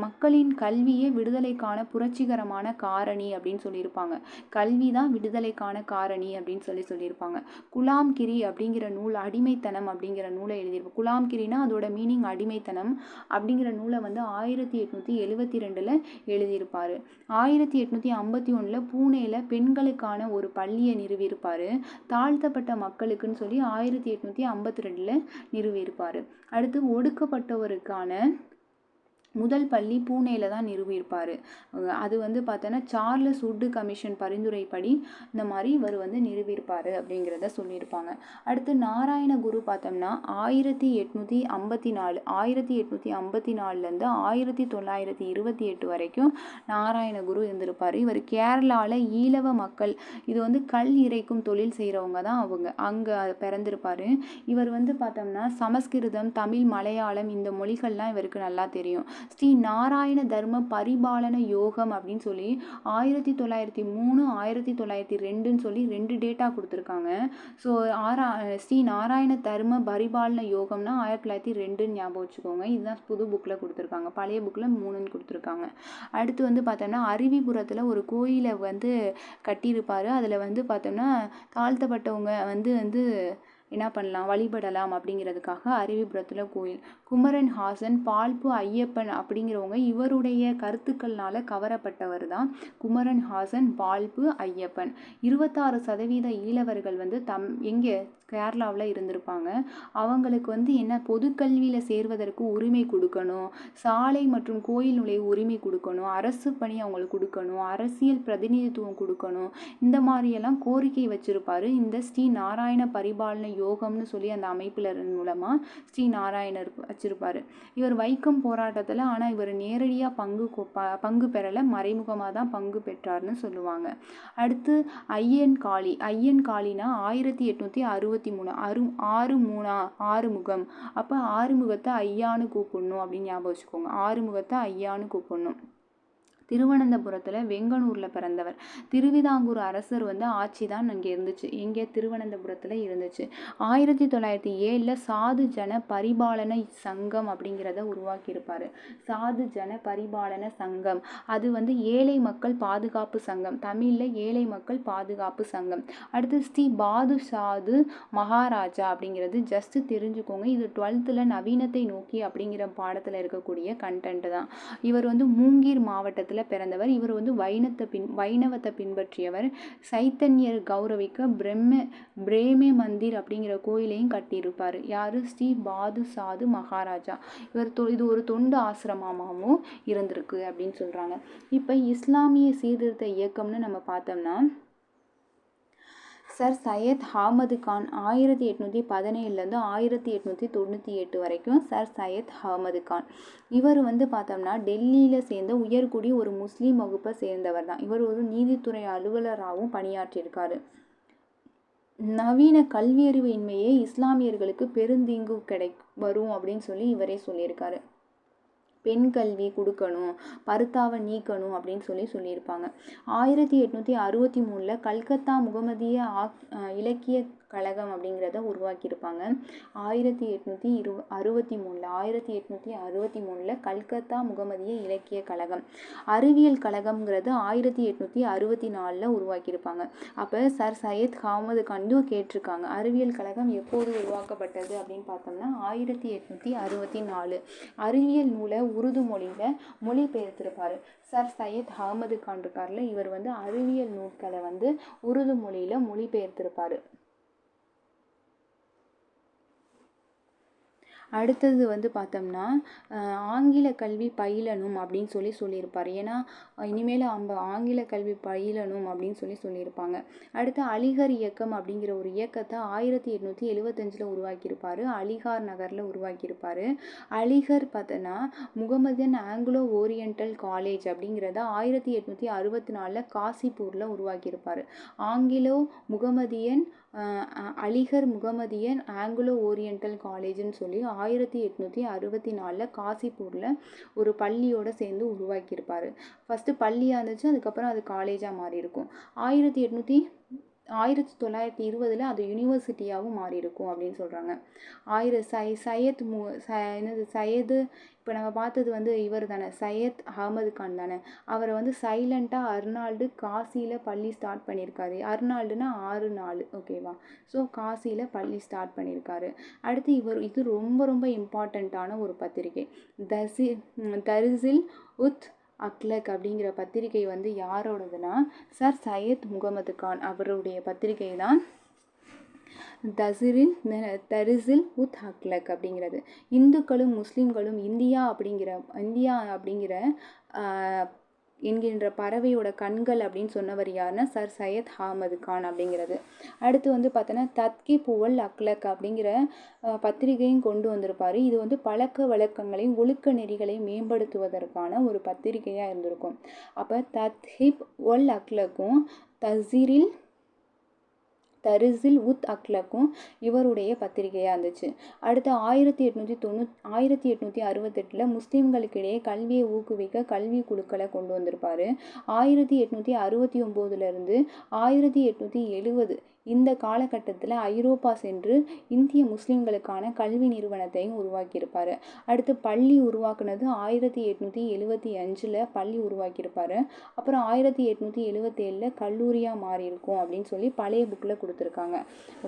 A: மக்களின் கல்வியே விடுதலைக்கான புரட்சிகரமான காரணி அப்படின்னு சொல்லியிருப்பாங்க. கல்வி தான் விடுதலைக்கான காரணி அப்படின்னு சொல்லியிருப்பாங்க. குலாம்கிரி அப்படிங்கிற நூல், அடிமைத்தனம் அப்படிங்கிற நூலை எழுதியிருப்பாங்க. குலாம்கிரினா அதோட மீனிங் அடிமைத்தனம். அப்படிங்கிற நூலை வந்து 1872 எழுதியிருப்பார். 1851 பூனேல பெண்களுக்கான ஒரு பள்ளியை நிறுவியிருப்பார். தாழ்த்தப்பட்ட மக்களுக்குன்னு சொல்லி 1852 நிறுவியிருப்பார். அடுத்து ஒடுக்கப்பட்டவருக்கான முதல் பள்ளி பூனேல தான் நிறுவியிருப்பார். அது வந்து பார்த்தோன்னா சார்லஸ் வுட் கமிஷன் பரிந்துரைப்படி இந்த மாதிரி இவர் வந்து நிறுவியிருப்பார் அப்படிங்கிறத சொல்லியிருப்பாங்க. அடுத்து நாராயணகுரு பார்த்தோம்னா 1854 1854 1928 வரைக்கும் நாராயணகுரு இருந்திருப்பார். இவர் கேரளாவில் ஈழவ மக்கள், இது வந்து கல் இறைக்கும் தொழில் செய்கிறவங்க தான் அவங்க, அங்கே பிறந்திருப்பார். இவர் வந்து பார்த்தோம்னா சமஸ்கிருதம், தமிழ், மலையாளம் இந்த மொழிகள்லாம் இவருக்கு நல்லா தெரியும். ஸ்ரீ நாராயண தர்ம பரிபாலன யோகம் அப்படின்னு சொல்லி 1903 1902 சொல்லி 2 டேட்டா கொடுத்துருக்காங்க. ஸோ ஸ்ரீ நாராயண தர்ம பரிபாலன யோகம்னா 1902 ஞாபகம் வச்சுக்கோங்க. இதுதான் புது புக்கில் கொடுத்துருக்காங்க. பழைய புக்கில் 3ன்னு கொடுத்துருக்காங்க. அடுத்து வந்து பார்த்தோம்னா அருவிபுரத்தில் ஒரு கோயிலை வந்து கட்டியிருப்பார். அதில் வந்து பார்த்தோம்னா தாழ்த்தப்பட்டவங்க வந்து என்ன பண்ணலாம், வழிபடலாம் அப்படிங்கிறதுக்காக அருவிபுரத்தில் கோயில். குமரன் ஹாசன், பால்பு ஐயப்பன் அப்படிங்கிறவங்க இவருடைய கருத்துக்கள்னால கவரப்பட்டவர் தான் குமரன் ஹாசன், பால்பு ஐயப்பன். 26% ஈழவர்கள் வந்து எங்கே கேரளாவில் இருந்திருப்பாங்க. அவங்களுக்கு வந்து என்ன, பொதுக்கல்வியில் சேர்வதற்கு உரிமை கொடுக்கணும், சாலை மற்றும் கோயில் நுழைவு உரிமை கொடுக்கணும், அரசு பணி அவங்களுக்கு கொடுக்கணும், அரசியல் பிரதிநிதித்துவம் கொடுக்கணும், இந்த மாதிரியெல்லாம் கோரிக்கை வச்சிருப்பாரு இந்த ஸ்ரீ நாராயண பரிபாலன யோகம்னு சொல்லி அந்த அமைப்பில் மூலமாக ஸ்ரீ நாராயணர் வச்சிருப்பாரு. இவர் வைக்கம் போராட்டத்தில், ஆனால் இவர் நேரடியாக பங்கு பெறலை, மறைமுகமாக தான் பங்கு பெற்றார்னு சொல்லுவாங்க. அடுத்து ஐயன் காளினா 1863 ஆறுமுகம். அப்போ ஆறுமுகத்தை ஐயான்னு கூப்பிடணும் அப்படின்னு ஞாபகம் வச்சுக்கோங்க. ஆறுமுகத்தை ஐயான்னு கூப்பிடணும். திருவனந்தபுரத்தில் வெங்கனூரில் பிறந்தவர். திருவிதாங்கூர் அரசர் வந்து ஆட்சி தான் அங்கே இருந்துச்சு. எங்கே, திருவனந்தபுரத்தில் இருந்துச்சு. 1907 சாது ஜன பரிபாலன சங்கம் அப்படிங்கிறத உருவாக்கியிருப்பார். சாது ஜன பரிபாலன சங்கம், அது வந்து ஏழை மக்கள் பாதுகாப்பு சங்கம், தமிழில் ஏழை மக்கள் பாதுகாப்பு சங்கம். அடுத்து ஸ்ரீ பாதுஷாது மகாராஜா அப்படிங்கிறது ஜஸ்ட் தெரிஞ்சுக்கோங்க. இது 12th நவீனத்தை நோக்கி அப்படிங்கிற பாடத்தில் இருக்கக்கூடிய கண்டென்ட் தான். இவர் வந்து மூங்கீர் மாவட்டத்தில் பிறந்தவர். இவர் வந்து வைணவத்தை பின்பற்றியவர். சைத்தன்யர் கௌரவிக்க பிரேமே மந்திர் அப்படிங்கிற கோயிலையும் கட்டியிருப்பார். யாரு, ஸ்ரீ பாதுஷாது மகாராஜா. இது ஒரு தொண்டு ஆசிரமமாகவும் இருந்திருக்கு அப்படின்னு சொல்றாங்க. இப்போ இஸ்லாமிய சீர்திருத்த இயக்கம்னு நம்ம பார்த்தோம்னா சர் சையத் அஹ்மது கான் 1817 1898 வரைக்கும் சர் சையத் அஹ்மது கான். இவர் வந்து பார்த்தோம்னா டெல்லியில் சேர்ந்த உயர்குடி ஒரு முஸ்லீம் வகுப்பை சேர்ந்தவர் தான். இவர் ஒரு நீதித்துறை அலுவலராகவும் பணியாற்றியிருக்காரு. நவீன கல்வியறிவு இன்மையே இஸ்லாமியர்களுக்கு பெருந்தீங்கு வரும் அப்படின்னு சொல்லி இவரே சொல்லியிருக்காரு. பெண் கல்வி கொடுக்கணும், பருத்தாவை நீக்கணும் அப்படின்னு சொல்லியிருப்பாங்க. 1863 கல்கத்தா முகமதிய இலக்கிய கழகம் அப்படிங்கிறத உருவாக்கியிருப்பாங்க. 1863 கல்கத்தா முகமதிய இலக்கிய கழகம். அறிவியல் கழகம்ங்கிறது 1864 உருவாக்கியிருப்பாங்க. அப்போ சர் சையத் அஹ்மது கான் கேட்டிருக்காங்க, அறிவியல் கழகம் எப்போது உருவாக்கப்பட்டது அப்படின்னு பார்த்தோம்னா 1864. அறிவியல் நூலை உருது மொழியில் மொழிபெயர்த்திருப்பாரு. சர் சையத் அஹ்மது கான் இருக்கார்ல, இவர் வந்து அறிவியல் நூல்களை வந்து உருது மொழியில் மொழிபெயர்த்திருப்பாரு. அடுத்தது வந்து பார்த்தோம்னா ஆங்கில கல்வி பயிலணும் அப்படின்னு சொல்லியிருப்பார். ஏன்னா இனிமேல் ஆங்கில கல்வி பயிலணும் அப்படின்னு சொல்லியிருப்பாங்க. அடுத்து அலிகர் இயக்கம் அப்படிங்கிற ஒரு இயக்கத்தை 1875 உருவாக்கியிருப்பார். அலிகார் நகரில் உருவாக்கியிருப்பார். அலிகர் பார்த்தோன்னா முகமதியன் ஆங்கிலோ ஓரியண்டல் காலேஜ் அப்படிங்கிறத 1864 காசிப்பூரில் உருவாக்கியிருப்பார். Anglo Mohammedan Aligarh Mohammedan Anglo Oriental காலேஜ்னு சொல்லி 1864 காசிப்பூரில் ஒரு பள்ளியோட சேர்ந்து உருவாக்கியிருப்பார். ஃபஸ்ட்டு பள்ளியாக இருந்துச்சு, அதுக்கப்புறம் அது காலேஜாக மாறி இருக்கும். 1920 அது யூனிவர்சிட்டியாகவும் மாறி இருக்கும் அப்படின்னு சொல்கிறாங்க. சையது இப்போ நம்ம பார்த்தது வந்து இவர் தானே, சையத் அகமது கான் தானே. அவரை வந்து சைலண்ட்டாக அர்னால்டு காசியில் பள்ளி ஸ்டார்ட் பண்ணியிருக்காரு. அர்னால்டுனா 6 ஓகேவா. ஸோ காசியில் பள்ளி ஸ்டார்ட் பண்ணியிருக்காரு. அடுத்து இது ரொம்ப ரொம்ப இம்பார்ட்டண்ட்டான ஒரு பத்திரிகை. தரிசில் உத் அக்லக் அப்படிங்கிற பத்திரிகை வந்து யாரோடதுன்னா சர் சையத் முகமது கான் அவருடைய பத்திரிகை தான் தரிசில் உத் அக்லக் அப்படிங்கிறது. இந்துக்களும் முஸ்லீம்களும் இந்தியா அப்படிங்கிற என்கின்ற பறவையோட கண்கள் அப்படின்னு சொன்னவர் யாருன்னா சர் சையத் அகமது கான் அப்படிங்கிறது. அடுத்து வந்து பார்த்தோன்னா தத்கி புவல் அக்லக் அப்படிங்கிற பத்திரிகையும் கொண்டு வந்திருப்பார். இது வந்து பழக்க வழக்கங்களையும் ஒழுக்க நெறிகளையும் மேம்படுத்துவதற்கான ஒரு பத்திரிகையாக இருந்திருக்கும். அப்போ தத்ஹிப் ஒல் அக்லக்கும் தரிசில் உத் அக்லக்கும் இவருடைய பத்திரிகையாக இருந்துச்சு. அடுத்து 1868 முஸ்லீம்களுக்கிடையே கல்வியை ஊக்குவிக்க கல்வி குழுக்களை கொண்டு வந்திருப்பார். 1869 1870 இந்த காலகட்டத்தில் ஐரோப்பா சென்று இந்திய முஸ்லீம்களுக்கான கல்வி நிறுவனத்தையும் உருவாக்கியிருப்பார். அடுத்து பள்ளி உருவாக்குனது 1875 பள்ளி உருவாக்கியிருப்பார். அப்புறம் 1877 கல்லூரியாக மாறி இருக்கும் அப்படின்னு சொல்லி பழைய புக்கில் கொடுத்துருக்காங்க.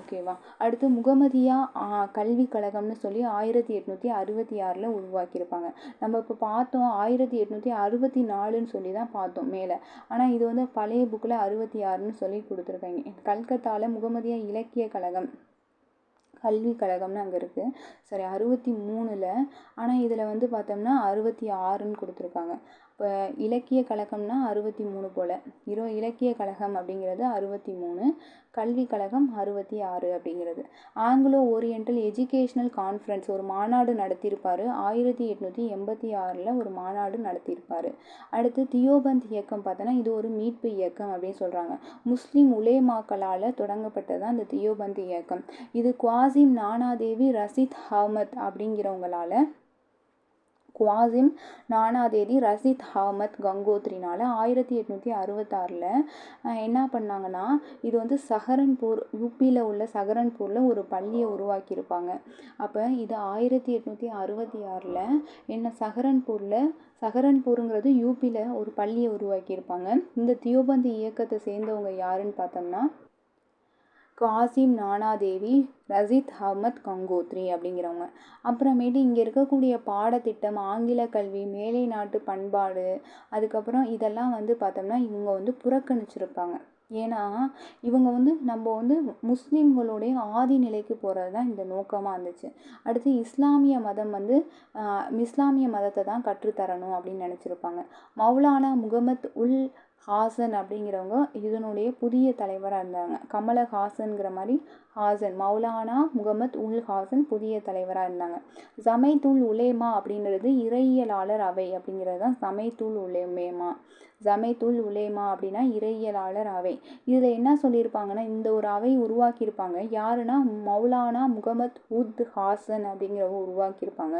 A: ஓகேவா. அடுத்து முகமதியா கல்வி கழகம்னு சொல்லி 1866 உருவாக்கியிருப்பாங்க. நம்ம இப்போ பார்த்தோம் 1864 சொல்லி தான் பார்த்தோம் மேலே. ஆனால் இது வந்து பழைய புக்கில் 66 சொல்லி கொடுத்துருக்காங்க. கல்கத்தாவில் முகமதியா இலக்கிய கழகம் கல்வி கழகம்னு அங்கே இருக்குது. சரி 63 ஆனால் இதில் வந்து பார்த்தோம்னா 66 கொடுத்துருக்காங்க. இப்போ இலக்கிய கழகம்னா 63 போல். இலக்கிய கழகம் அப்படிங்கிறது 63, கல்வி கழகம் 66 அப்படிங்கிறது. ஆங்கிலோ ஓரியண்டல் எஜுகேஷ்னல் கான்ஃபரன்ஸ் ஒரு மாநாடு நடத்தியிருப்பார். 1886 ஒரு மாநாடு நடத்தியிருப்பார். அடுத்து தியோபந்த் இயக்கம் பார்த்தோன்னா இது ஒரு மீட்பு இயக்கம் அப்படின்னு சொல்கிறாங்க. முஸ்லீம் உலேமாக்களால் தொடங்கப்பட்டது தான் இந்த தியோபந்த் இயக்கம். இது குவாசிம் நானாதேவி ரஷீத் அஹ்மத் அப்படிங்கிறவங்களால ரஷீத் அஹ்மத் கங்கோத்ரினால 1866 என்ன பண்ணாங்கன்னா இது வந்து சஹரன்பூர் யூபியில் உள்ள சஹரன்பூரில் ஒரு பள்ளியை உருவாக்கியிருப்பாங்க. அப்போ இது 1866 என்ன சஹரன்பூருங்கிறது யூபியில் ஒரு பள்ளியை உருவாக்கியிருப்பாங்க. இந்த தியோபந்த் இயக்கத்தை சேர்ந்தவங்க யாருன்னு பார்த்தோம்னா குவாசிம் நானாதேவி ரஷீத் அஹ்மத் கங்கோத்ரி அப்படிங்கிறவங்க. அப்புறமேட்டு இங்கே இருக்கக்கூடிய பாடத்திட்டம் ஆங்கில கல்வி மேலை நாட்டு பண்பாடு அதுக்கப்புறம் இதெல்லாம் வந்து பார்த்தோம்னா இவங்க வந்து புறக்கணிச்சிருப்பாங்க. ஏன்னா இவங்க வந்து நம்ம வந்து முஸ்லீம்களுடைய ஆதி நிலைக்கு போகிறது தான் இந்த நோக்கமாக இருந்துச்சு. அடுத்து இஸ்லாமிய மதத்தை தான் கற்றுத்தரணும் அப்படின்னு நினச்சிருப்பாங்க. மௌலானா முகமது உல் ஹாசன் அப்படிங்கிறவங்க இதனுடைய புதிய தலைவராக இருந்தாங்க. கமலஹாசன்கிற மாதிரி மௌலானா முகமது உல் ஹாசன் புதிய தலைவராக இருந்தாங்க. ஜமைத்துல் உலேமா அப்படிங்கிறது இறையியலாளர் அவை அப்படிங்கிறது தான் ஜமைத்துல் உலேமா அப்படின்னா இறையியலாளர் அவை. இதில் என்ன சொல்லியிருப்பாங்கன்னா இந்த ஒரு அவை உருவாக்கியிருப்பாங்க. யாருன்னா மௌலானா முகமது உத் ஹாசன் அப்படிங்கிறவங்க உருவாக்கியிருப்பாங்க.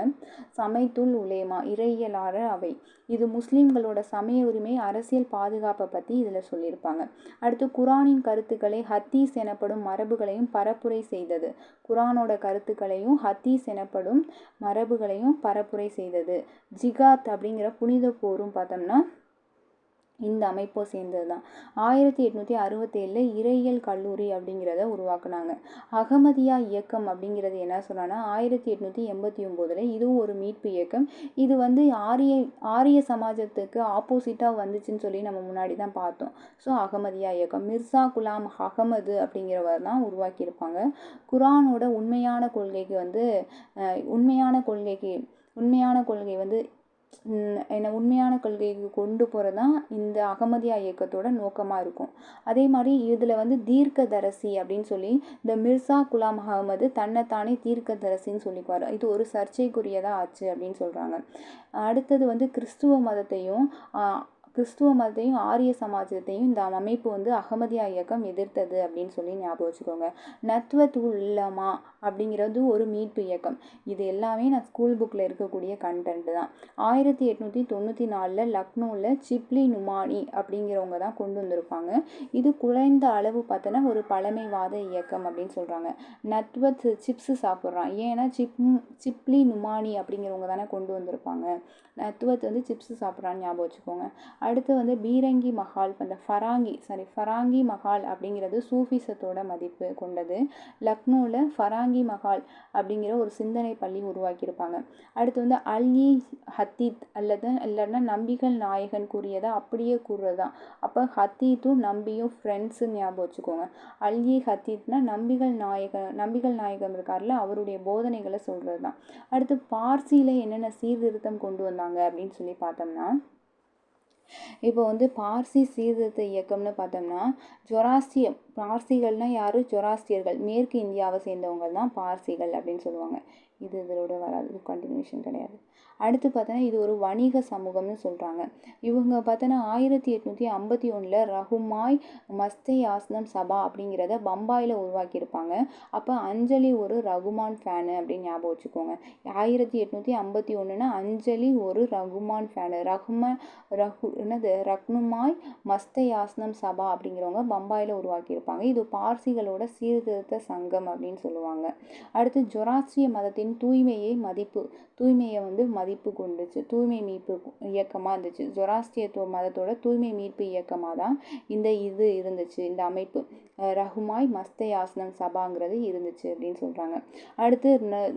A: ஜமைத்துல் உலேமா இறையியலாளர் அவை. இது முஸ்லீம்களோட சமய உரிமை அரசியல் பாதுகாப்பை பற்றி இதில் சொல்லியிருப்பாங்க. அடுத்து குரானின் கருத்துக்களை ஹத்தீஸ் எனப்படும் மரபுகளையும் பரப்புரை செய்தது. குரானோட கருத்துக்களையும் ஹத்தீஸ் எனப்படும் மரபுகளையும் பரப்புரை செய்தது. ஜிகாத் அப்படிங்கிற புனித போரும் பார்த்தோம்னா இந்த அமைப்போ சேர்ந்தது தான். 1867 இறையியல் கல்லூரி அப்படிங்கிறத உருவாக்குனாங்க. அகமதியா இயக்கம் அப்படிங்கிறது என்ன சொன்னான்னா 1889 இதுவும் ஒரு மீட்பு இயக்கம். இது வந்து ஆரிய சமாஜத்துக்கு ஆப்போசிட்டாக வந்துச்சுன்னு சொல்லி நம்ம முன்னாடி தான் பார்த்தோம். ஸோ அகமதியா இயக்கம் மிர்சா குலாம் அகமது அப்படிங்கிறவர் தான் உருவாக்கியிருப்பாங்க. குரானோட உண்மையான கொள்கை வந்து உண்மையான கொள்கைக்கு கொண்டு போகிறது தான் இந்த அகமதியா இயக்கத்தோட நோக்கமாக இருக்கும். அதே மாதிரி இதில் வந்து தீர்க்கதரிசி அப்படின்னு சொல்லி இந்த மிர்சா குலாம் அகமது தன்னைத்தானே தீர்க்கதரிசின்னு சொல்லிக்குவார். இது ஒரு சர்ச்சைக்குரியதாக ஆச்சு அப்படின்னு சொல்கிறாங்க. அடுத்தது வந்து கிறிஸ்துவ மதத்தையும் கிறிஸ்துவ மதத்தையும் ஆரிய சமாஜத்தையும் இந்த அமைப்பு வந்து அகமதியா இயக்கம் எதிர்த்தது அப்படின்னு சொல்லி ஞாபகம் வச்சுக்கோங்க. நத்வத் உல்லமா அப்படிங்கிறது ஒரு மீட்பு இயக்கம். இது எல்லாமே நான் ஸ்கூல் புக்கில் இருக்கக்கூடிய கண்டென்ட் தான். 1894 லக்னோவில் சிப்லி நுமானி அப்படிங்கிறவங்க தான் கொண்டு வந்திருப்பாங்க. இது குறைந்த அளவு பார்த்தோன்னா ஒரு பழமைவாத இயக்கம் அப்படின்னு சொல்கிறாங்க. நத்வத் சிப்ஸ் சாப்பிட்றான், ஏன்னா சிப்லி நுமானி அப்படிங்கிறவங்க தானே கொண்டு வந்திருப்பாங்க. நத்வத் வந்து சிப்ஸ் சாப்பிட்றான்னு ஞாபகம் வச்சுக்கோங்க. அடுத்து வந்து பீரங்கி மஹால், அந்த ஃபராங்கி மஹால் அப்படிங்கிறது சூஃபிசத்தோட மதிப்பு கொண்டது. லக்னோவில் ஃபராங்கி மஹால் அப்படிங்கிற ஒரு சிந்தனை பள்ளி உருவாக்கியிருப்பாங்க. அடுத்து வந்து அல்-இ ஹத்தீத் இல்லைன்னா நம்பிகள் நாயகன் கூறியதை அப்படியே கூறுறது தான். அப்போ ஹத்தீத்தும் நம்பியும் ஃப்ரெண்ட்ஸுன்னு ஞாபகம் வச்சுக்கோங்க. அல்-இ ஹத்தீத்னா நம்பிகள் நாயகம் இருக்கார்ல, அவருடைய போதனைகளை சொல்கிறது தான். அடுத்து பார்சியில் என்னென்ன சீர்திருத்தம் கொண்டு வந்தாங்க அப்படின்னு சொல்லி பார்த்தோம்னா, இப்போ வந்து பார்சி சீர்திருத்த இயக்கம்னு பார்த்தோம்னா பார்சிகள்னா யாரு? ஜொராஸ்தியர்கள், மேற்கு இந்தியாவை சேர்ந்தவங்க தான் பார்சிகள் அப்படின்னு சொல்லுவாங்க. இதோட வராது, இது கண்டினியூஷன் கிடையாது. அடுத்து பார்த்தோன்னா இது ஒரு வணிக சமூகம்னு சொல்கிறாங்க. இவங்க பார்த்தோன்னா 1851 ரகுமாய் மஸ்தே ஆஸ்னம் சபா அப்படிங்கிறத பம்பாயில் உருவாக்கியிருப்பாங்க. அப்போ அஞ்சலி ஒரு ரகுமான் ஃபேனு அப்படின்னு ஞாபகம் வச்சுக்கோங்க. 1851னா அஞ்சலி ஒரு ரகுமான் ஃபேனு. ரக்னுமாய் மஸ்தே ஆஸ்னம் சபா அப்படிங்கிறவங்க பம்பாயில் உருவாக்கியிருப்பாங்க. இது பார்சிகளோட சீர்திருத்த சங்கம் அப்படின்னு சொல்லுவாங்க. அடுத்து ஜொராஸ்ட்ரிய மதத்தின் தூய்மையை வந்து மதிப்பு கொண்டுச்சு, தூய்மை மீட்பு இயக்கமாக இருந்துச்சு. ஜொராஸ்ட்ரிய மதத்தோட தூய்மை மீட்பு இயக்கமாக தான் இது இருந்துச்சு. இந்த அமைப்பு ரகுமாய் மஸ்தே ஆஸ்னம் சபாங்கிறது இருந்துச்சு அப்படின்னு சொல்கிறாங்க. அடுத்து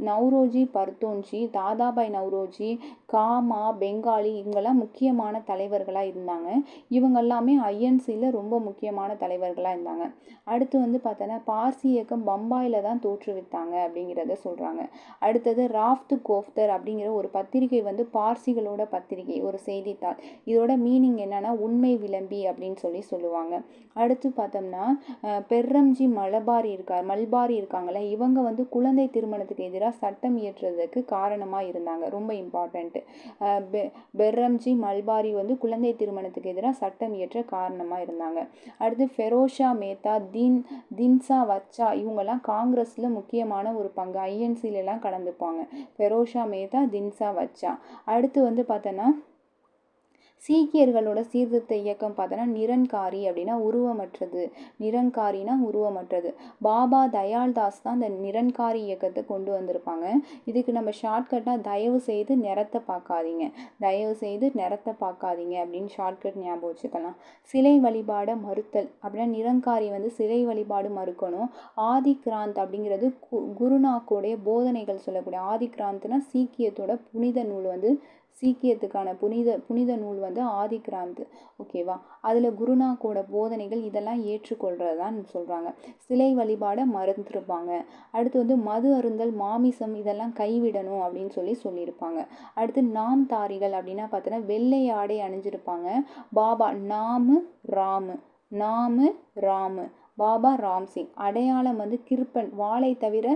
A: நவ்ரோஜி பர்தோன்ஜி, தாதாபாய் நவ்ரோஜி, காமா, பெங்காலி இவங்கெல்லாம் முக்கியமான தலைவர்களாக இருந்தாங்க. இவங்க எல்லாமே ஐஎன்சியில் ரொம்ப முக்கியமான தலைவர்களாக இருந்தாங்க. அடுத்து வந்து பார்த்தோன்னா பார்சி இயக்கம் பம்பாயில் தான் தோற்றுவித்தாங்க அப்படிங்கிறத சொல்கிறாங்க. அடுத்தது ராஃப்ட் கோஃப்தர் அப்படிங்கிற ஒரு பத்திரிகை வந்து பார்சிகளோட பத்திரிகை, ஒரு செய்தித்தாள். இதோட மீனிங் என்னன்னா உண்மை விளம்பி அப்படின்னு சொல்லுவாங்க. அடுத்து பார்த்தோம்னா பெர்ரம்ஜி மல்பாரி இருக்காங்களே, இவங்க வந்து குழந்தை திருமணத்துக்கு எதிராக சட்டம் இயற்றுறதுக்கு காரணமாக இருந்தாங்க. ரொம்ப இம்பார்ட்டன்ட்டு. பெர்ரம்ஜி மல்பாரி வந்து குழந்தை திருமணத்துக்கு எதிராக சட்டம் இயற்ற காரணமாக இருந்தாங்க. அடுத்து ஃபெரோஷா மேத்தா, தின்சா வச்சா இவங்கெல்லாம் காங்கிரஸில் முக்கியமான ஒரு பங்கு, ஐஎன்சிலெலாம் கலந்துப்பாங்க. ஃபெரோஷா மேத்தா, தின்சா வச்சா. அடுத்து வந்து பார்த்தோன்னா சீக்கியர்களோட சீர்திருத்த இயக்கம் பார்த்தோன்னா நிரன்காரி அப்படின்னா உருவமற்றது. பாபா தயாள்தாஸ் தான் இந்த நிரன்காரி இயக்கத்தை கொண்டு வந்திருப்பாங்க. இதுக்கு நம்ம ஷார்ட்கட்டாக தயவு செய்து நிறத்தை பார்க்காதீங்க அப்படின்னு ஷார்ட்கட் ஞாபகம் வச்சுக்கலாம். சிலை வழிபாடை மறுத்தல் அப்படின்னா நிரன்காரி வந்து சிலை வழிபாடு மறுக்கணும். ஆதிகிராந்த் அப்படிங்கிறது குருநாக்கோடைய போதனைகள் சொல்லக்கூடிய, ஆதிகிராந்த்னா சீக்கியத்தோட புனித நூல் வந்து, சீக்கியத்துக்கான புனித நூல் வந்து ஆதிகிராந்த். ஓகேவா? அதில் குருநாக்கோட போதனைகள் இதெல்லாம் ஏற்றுக்கொள்கிறது தான் சொல்கிறாங்க. சிலை வழிபாடை மறந்துருப்பாங்க. அடுத்து வந்து மது அருந்தல், மாமிசம் இதெல்லாம் கைவிடணும் அப்படின்னு சொல்லியிருப்பாங்க. அடுத்து நாம்தாரிகள் அப்படின்னா பார்த்தோன்னா வெள்ளை ஆடை அணிஞ்சிருப்பாங்க. பாபா நாமு ராமு பாபா ராம்சிங். அடையாளம் வந்து கிருப்பன், வாளை தவிர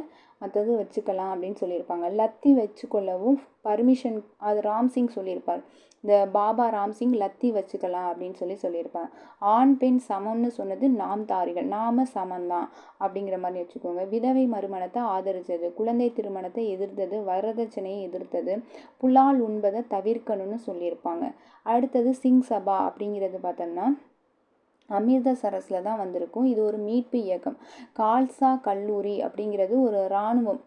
A: மற்றது வச்சுக்கலாம் அப்படின்னு சொல்லியிருப்பாங்க. லத்தி வச்சுக்கொள்ளவும் பர்மிஷன் அது ராம்சிங் சொல்லியிருப்பார். இந்த பாபா ராம்சிங் லத்தி வச்சுக்கலாம் அப்படின்னு சொல்லியிருப்பாங்க. ஆண் பெண் சமம்னு சொன்னது நாம்தாரிகள், நாம சமந்தான் அப்படிங்கிற மாதிரி வச்சுக்கோங்க. விதவை மறுமணத்தை ஆதரித்தது, குழந்தை திருமணத்தை எதிர்த்தது, வரதட்சணையை எதிர்த்தது, புலால் உண்பதை தவிர்க்கணும்னு சொல்லியிருப்பாங்க. அடுத்தது சிங் சபா அப்படிங்கிறது பார்த்தோம்னா அமிர்தசரஸில் தான் வந்திருக்கும். இது ஒரு மீட்பு இயக்கம். கால்சா கல்லூரி அப்படிங்கிறது ஒரு இராணுவம்.